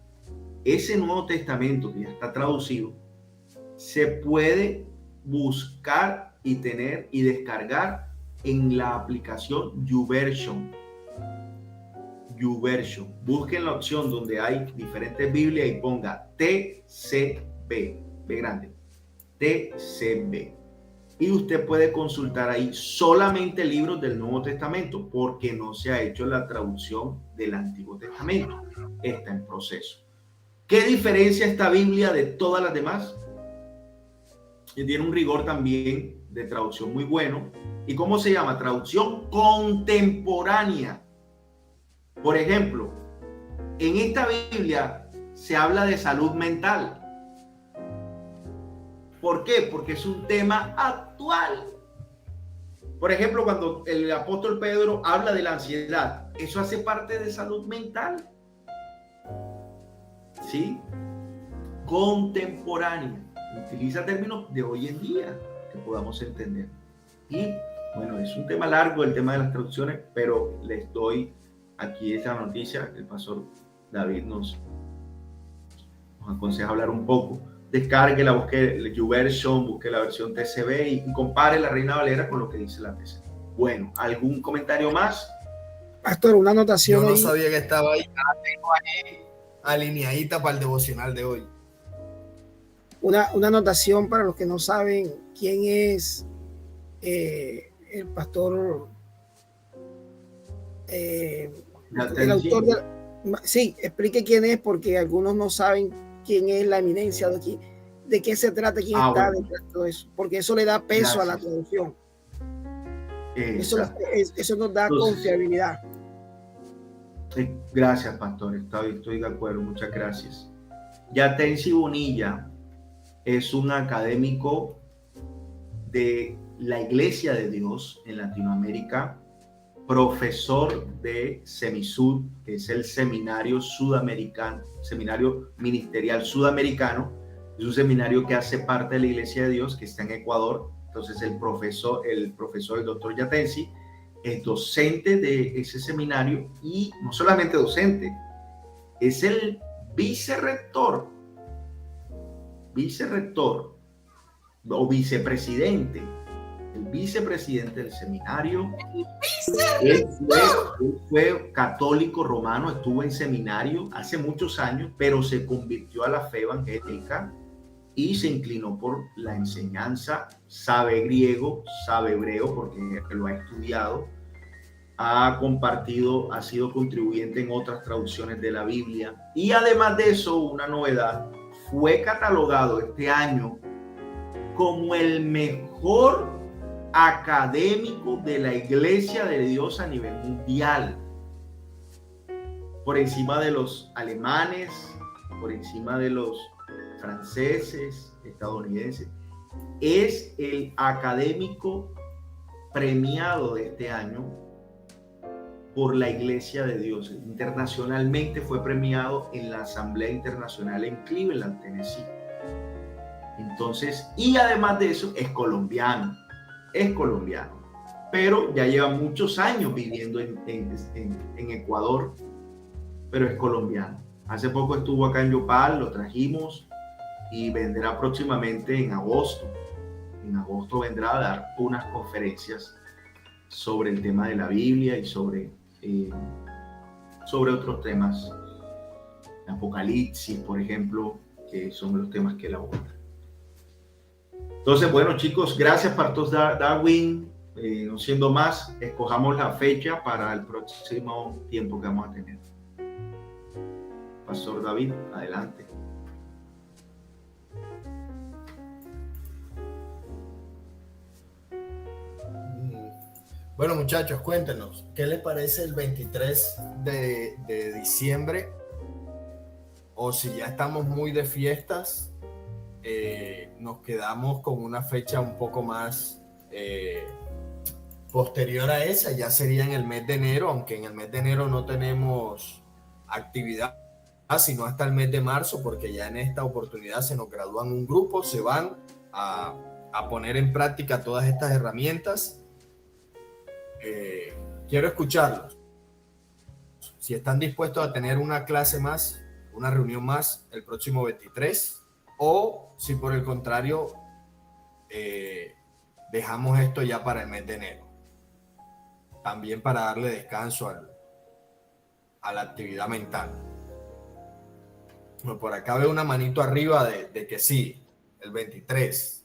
ese Nuevo Testamento que ya está traducido, se puede buscar y tener y descargar en la aplicación YouVersion. Busquen la opción donde hay diferentes Biblias y ponga TCB, B grande, TCB. Y usted puede consultar ahí solamente libros del Nuevo Testamento, porque no se ha hecho la traducción del Antiguo Testamento. Está en proceso. ¿Qué diferencia esta Biblia de todas las demás? Y tiene un rigor también de traducción muy bueno. ¿Y cómo se llama? Traducción contemporánea. Por ejemplo, en esta Biblia se habla de salud mental. ¿Por qué? Porque es un tema actual. Por ejemplo, cuando el apóstol Pedro habla de la ansiedad, eso hace parte de salud mental. ¿Sí? Contemporánea. Utiliza términos de hoy en día que podamos entender. Y bueno, es un tema largo el tema de las traducciones, pero les doy aquí esta noticia. El pastor David nos aconseja hablar un poco. Descárguela, busque el YouVersion, busque la versión TCB y compare la Reina Valera con lo que dice la TCB. Bueno, ¿algún comentario más? Pastor, una anotación. Yo no sabía que estaba ahí. Tengo ahí alineadita para el devocional de hoy. Una anotación para los que no saben quién es el pastor, el autor de... Sí, explique quién es, porque algunos no saben quién es la eminencia de aquí, de qué se trata, quién está bueno. detrás de todo eso, porque eso le da peso. Gracias. A la traducción. Eso nos da confiabilidad. Gracias, pastor, estoy de acuerdo, muchas gracias. Yatensi Bonilla es un académico de la Iglesia de Dios en Latinoamérica, profesor de Semisud, que es el seminario sudamericano, seminario ministerial sudamericano. Es un seminario que hace parte de la Iglesia de Dios, que está en Ecuador. Entonces el profesor, el doctor Yatensi, es docente de ese seminario, y no solamente docente, es el vicerrector o vicepresidente el vicepresidente del seminario. Él fue católico romano, estuvo en seminario hace muchos años, pero se convirtió a la fe evangélica y se inclinó por la enseñanza. Sabe griego, sabe hebreo porque lo ha estudiado, ha compartido, ha sido contribuyente en otras traducciones de la Biblia, y además de eso, una novedad, fue catalogado este año como el mejor académico de la Iglesia de Dios a nivel mundial, por encima de los alemanes, por encima de los franceses, estadounidenses. Es el académico premiado de este año por la Iglesia de Dios. Internacionalmente fue premiado en la Asamblea Internacional en Cleveland, Tennessee. Entonces, y además de eso, es colombiano, pero ya lleva muchos años viviendo en Ecuador, pero es colombiano. Hace poco estuvo acá en Yopal, lo trajimos y vendrá próximamente en agosto. En agosto vendrá a dar unas conferencias sobre el tema de la Biblia y sobre otros temas, Apocalipsis, por ejemplo, que son los temas que él aborda. Entonces, bueno, chicos, gracias, Pastor Darwin. No siendo más, escojamos la fecha para el próximo tiempo que vamos a tener. Pastor David, adelante. Bueno, muchachos, cuéntenos, ¿qué les parece el 23 de diciembre? O si ya estamos muy de fiestas, nos quedamos con una fecha un poco más posterior a esa, ya sería en el mes de enero, aunque en el mes de enero no tenemos actividad, sino hasta el mes de marzo, porque ya en esta oportunidad se nos gradúan un grupo, se van a poner en práctica todas estas herramientas. Quiero escucharlos. Si están dispuestos a tener una clase más, una reunión más el próximo 23, o si por el contrario dejamos esto ya para el mes de enero, también para darle descanso a la actividad mental. Bueno, por acá veo una manito arriba de que sí, el 23.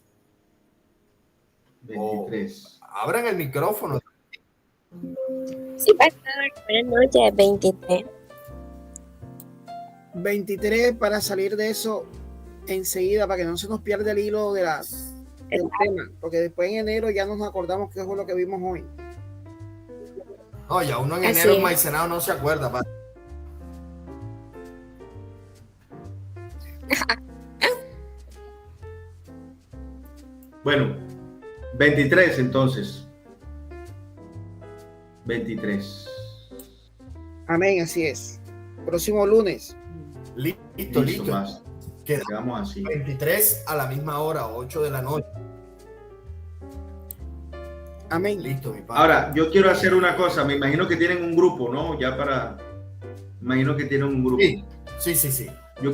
23. Abran el micrófono. Sí, pastor, buenas noches, 23. 23 para salir de eso enseguida, para que no se nos pierda el hilo del tema, porque después en enero ya nos acordamos qué fue lo que vimos hoy. No, ya uno en Así enero es. maicenado no se acuerda. Bueno, 23 entonces. 23. Amén, así es. Próximo lunes. Listo. Más. Quedamos así. 23 a la misma hora, 8 de la noche. Amén. Listo, mi padre. Ahora, yo quiero hacer una cosa. Me imagino que tienen un grupo, ¿no? Imagino que tienen un grupo. Sí. Yo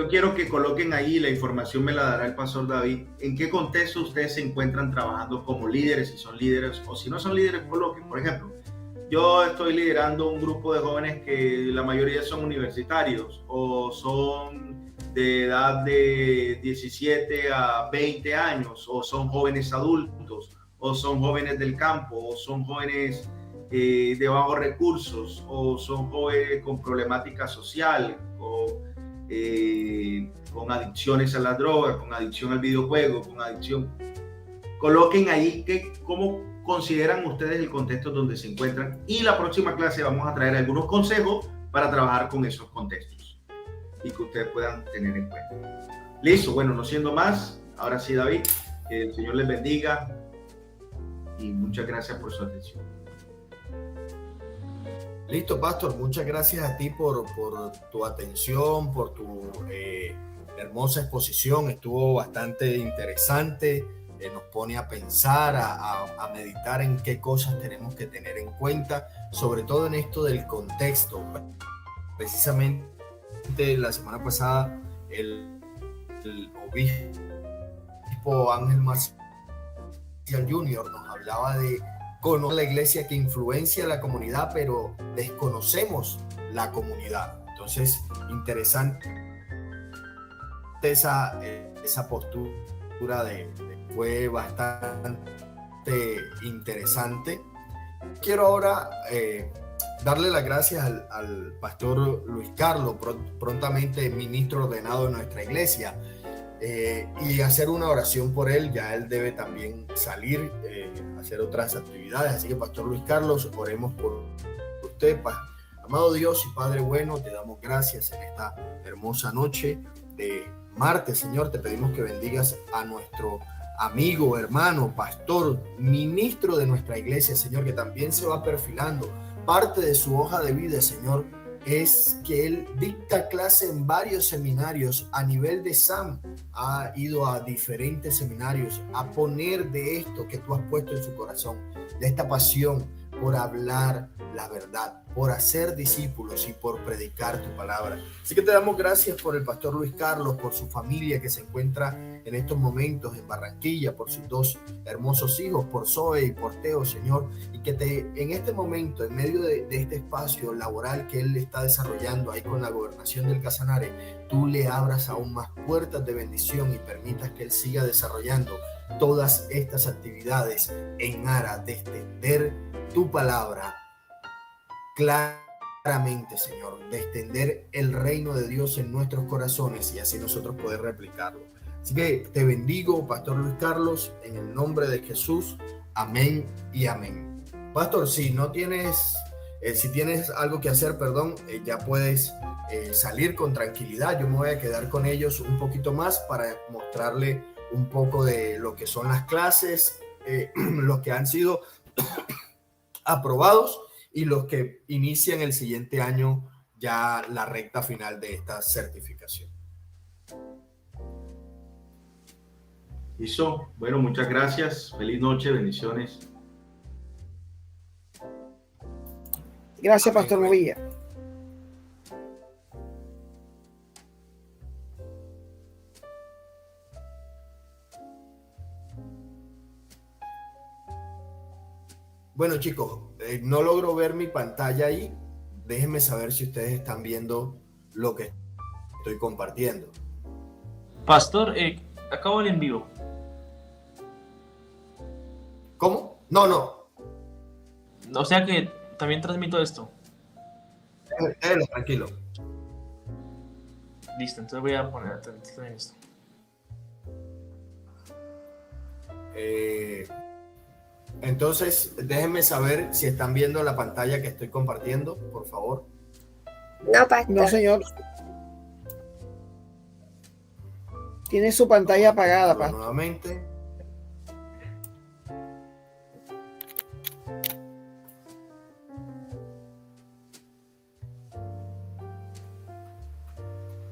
quiero que coloquen ahí, la información me la dará el pastor David, en qué contexto ustedes se encuentran trabajando como líderes, si son líderes o si no son líderes, coloquen. Por ejemplo, yo estoy liderando un grupo de jóvenes que la mayoría son universitarios o son de edad de 17 a 20 años, o son jóvenes adultos, o son jóvenes del campo, o son jóvenes de bajos recursos, o son jóvenes con problemática social, o con adicciones a la droga, con adicción al videojuego, con adicción. Coloquen ahí cómo consideran ustedes el contexto donde se encuentran, y la próxima clase vamos a traer algunos consejos para trabajar con esos contextos y que ustedes puedan tener en cuenta. Listo, bueno, no siendo más, ahora sí, David, que el Señor les bendiga y muchas gracias por su atención. Listo, Pastor, muchas gracias a ti por tu atención, por tu hermosa exposición. Estuvo bastante interesante, nos pone a pensar, a meditar en qué cosas tenemos que tener en cuenta, sobre todo en esto del contexto. Precisamente la semana pasada el obispo Ángel Marcial Junior nos hablaba de conocer la iglesia que influencia la comunidad, pero desconocemos la comunidad. Entonces, interesante esa postura fue bastante interesante. Quiero ahora darle las gracias al pastor Luis Carlos, prontamente ministro ordenado de nuestra iglesia, y hacer una oración por él. Ya él debe también salir a hacer otras actividades, así que pastor Luis Carlos, oremos por usted. Amado Dios y Padre bueno, te damos gracias en esta hermosa noche de martes, Señor. Te pedimos que bendigas a nuestro amigo, hermano, pastor, ministro de nuestra iglesia, Señor, que también se va perfilando. Parte de su hoja de vida, Señor, es que él dicta clase en varios seminarios a nivel de SAM. Ha ido a diferentes seminarios a poner de esto que tú has puesto en su corazón, de esta pasión por hablar la verdad, por hacer discípulos y por predicar tu palabra. Así que te damos gracias por el pastor Luis Carlos, por su familia que se encuentra en estos momentos en Barranquilla, por sus dos hermosos hijos, por Zoe y por Teo, Señor, y que en este momento, en medio de este espacio laboral que él está desarrollando ahí con la gobernación del Casanare, tú le abras aún más puertas de bendición y permitas que él siga desarrollando todas estas actividades en aras de extender tu palabra claramente, Señor, de extender el reino de Dios en nuestros corazones y así nosotros poder replicarlo. Así que te bendigo, pastor Luis Carlos, en el nombre de Jesús. Amén y amén. Pastor, si tienes algo que hacer, ya puedes salir con tranquilidad. Yo me voy a quedar con ellos un poquito más para mostrarle un poco de lo que son las clases, los que han sido aprobados y los que inician el siguiente año, ya la recta final de esta certificación. Listo. Bueno, muchas gracias. Feliz noche, bendiciones. Gracias, pastor Movilla. Bueno, chicos, no logro ver mi pantalla ahí. Déjenme saber si ustedes están viendo lo que estoy compartiendo. Pastor, acabo el en vivo. ¿Cómo? No. O sea que también transmito esto. Tranquilo. Listo, entonces voy a poner también esto. Entonces, déjenme saber si están viendo la pantalla que estoy compartiendo, por favor. No, pastor. No, señor. Tiene su pantalla apagada, pastor. Nuevamente.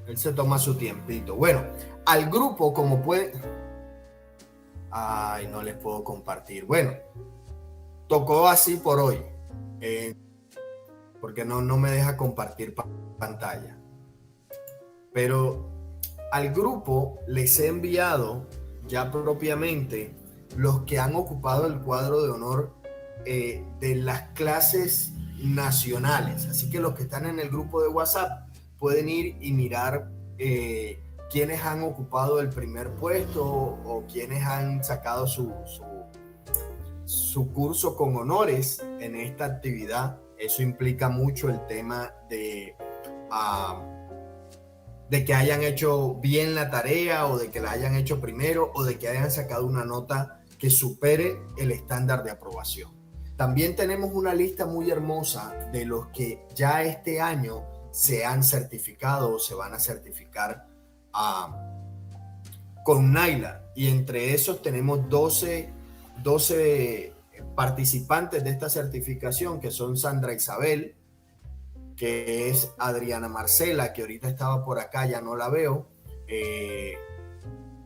Él se toma su tiempito. Bueno, al grupo, como pueden... Ay, no les puedo compartir. Bueno, tocó así por hoy. Porque no me deja compartir pantalla. Pero al grupo les he enviado ya propiamente los que han ocupado el cuadro de honor de las clases nacionales. Así que los que están en el grupo de WhatsApp pueden ir y mirar quienes han ocupado el primer puesto o quienes han sacado su curso con honores en esta actividad. Eso implica mucho el tema de que hayan hecho bien la tarea o de que la hayan hecho primero o de que hayan sacado una nota que supere el estándar de aprobación. También tenemos una lista muy hermosa de los que ya este año se han certificado o se van a certificar con Naila, y entre esos tenemos 12 participantes de esta certificación, que son Sandra Isabel, que es Adriana Marcela, que ahorita estaba por acá, ya no la veo,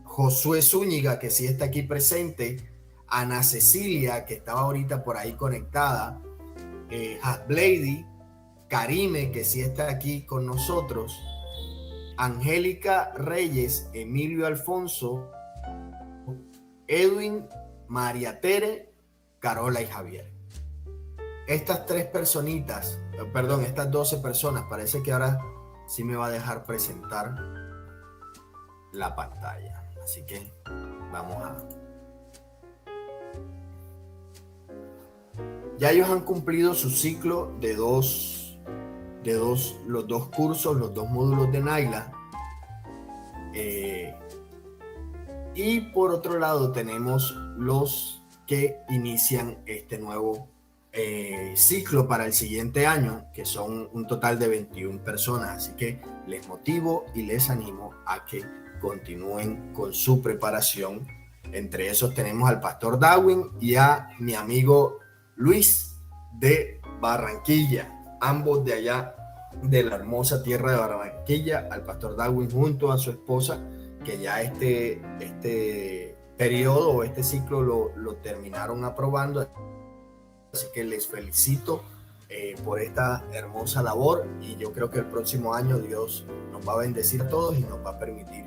Josué Zúñiga, que sí está aquí presente, Ana Cecilia, que estaba ahorita por ahí conectada, Hasblady, Karime, que sí está aquí con nosotros, Angélica Reyes, Emilio Alfonso, Edwin María Tere, Carola y Javier. Estas 12 personas, parece que ahora sí me va a dejar presentar la pantalla. Así que vamos a... Ya ellos han cumplido su ciclo de los dos cursos, los 2 módulos de Naila. Y por otro lado tenemos los que inician este nuevo ciclo para el siguiente año, que son un total de 21 personas. Así que les motivo y les animo a que continúen con su preparación. Entre esos tenemos al pastor Darwin y a mi amigo Luis de Barranquilla, ambos de allá de la hermosa tierra de Barranquilla. Al pastor Darwin junto a su esposa, que ya este periodo o este ciclo lo terminaron aprobando. Así que les felicito por esta hermosa labor, y yo creo que el próximo año Dios nos va a bendecir a todos y nos va a permitir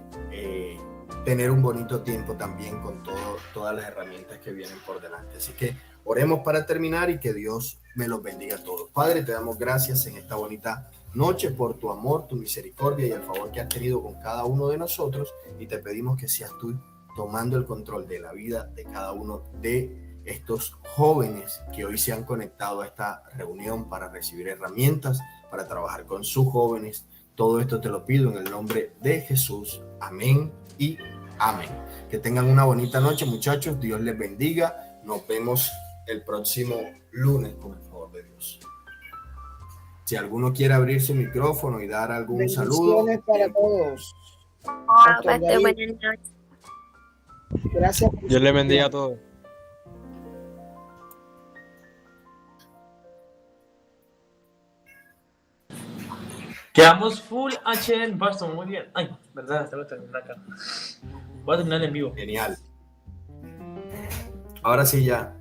tener un bonito tiempo también con todas las herramientas que vienen por delante. Así que oremos para terminar y que Dios me los bendiga a todos. Padre, te damos gracias en esta bonita noche por tu amor, tu misericordia y el favor que has tenido con cada uno de nosotros, y te pedimos que seas tú tomando el control de la vida de cada uno de estos jóvenes que hoy se han conectado a esta reunión para recibir herramientas, para trabajar con sus jóvenes. Todo esto te lo pido en el nombre de Jesús. Amén y amén. Que tengan una bonita noche, muchachos. Dios les bendiga. Nos vemos el próximo lunes con el favor de Dios. Si alguno quiere abrir su micrófono y dar algún saludo. Bendiciones para todos. Pastor, buenas noches. Gracias. Dios le bendiga a todos. Quedamos full HD en Boston, muy bien. Ay, verdad, tengo que terminar acá. Voy a terminar en vivo. Genial. Ahora sí ya.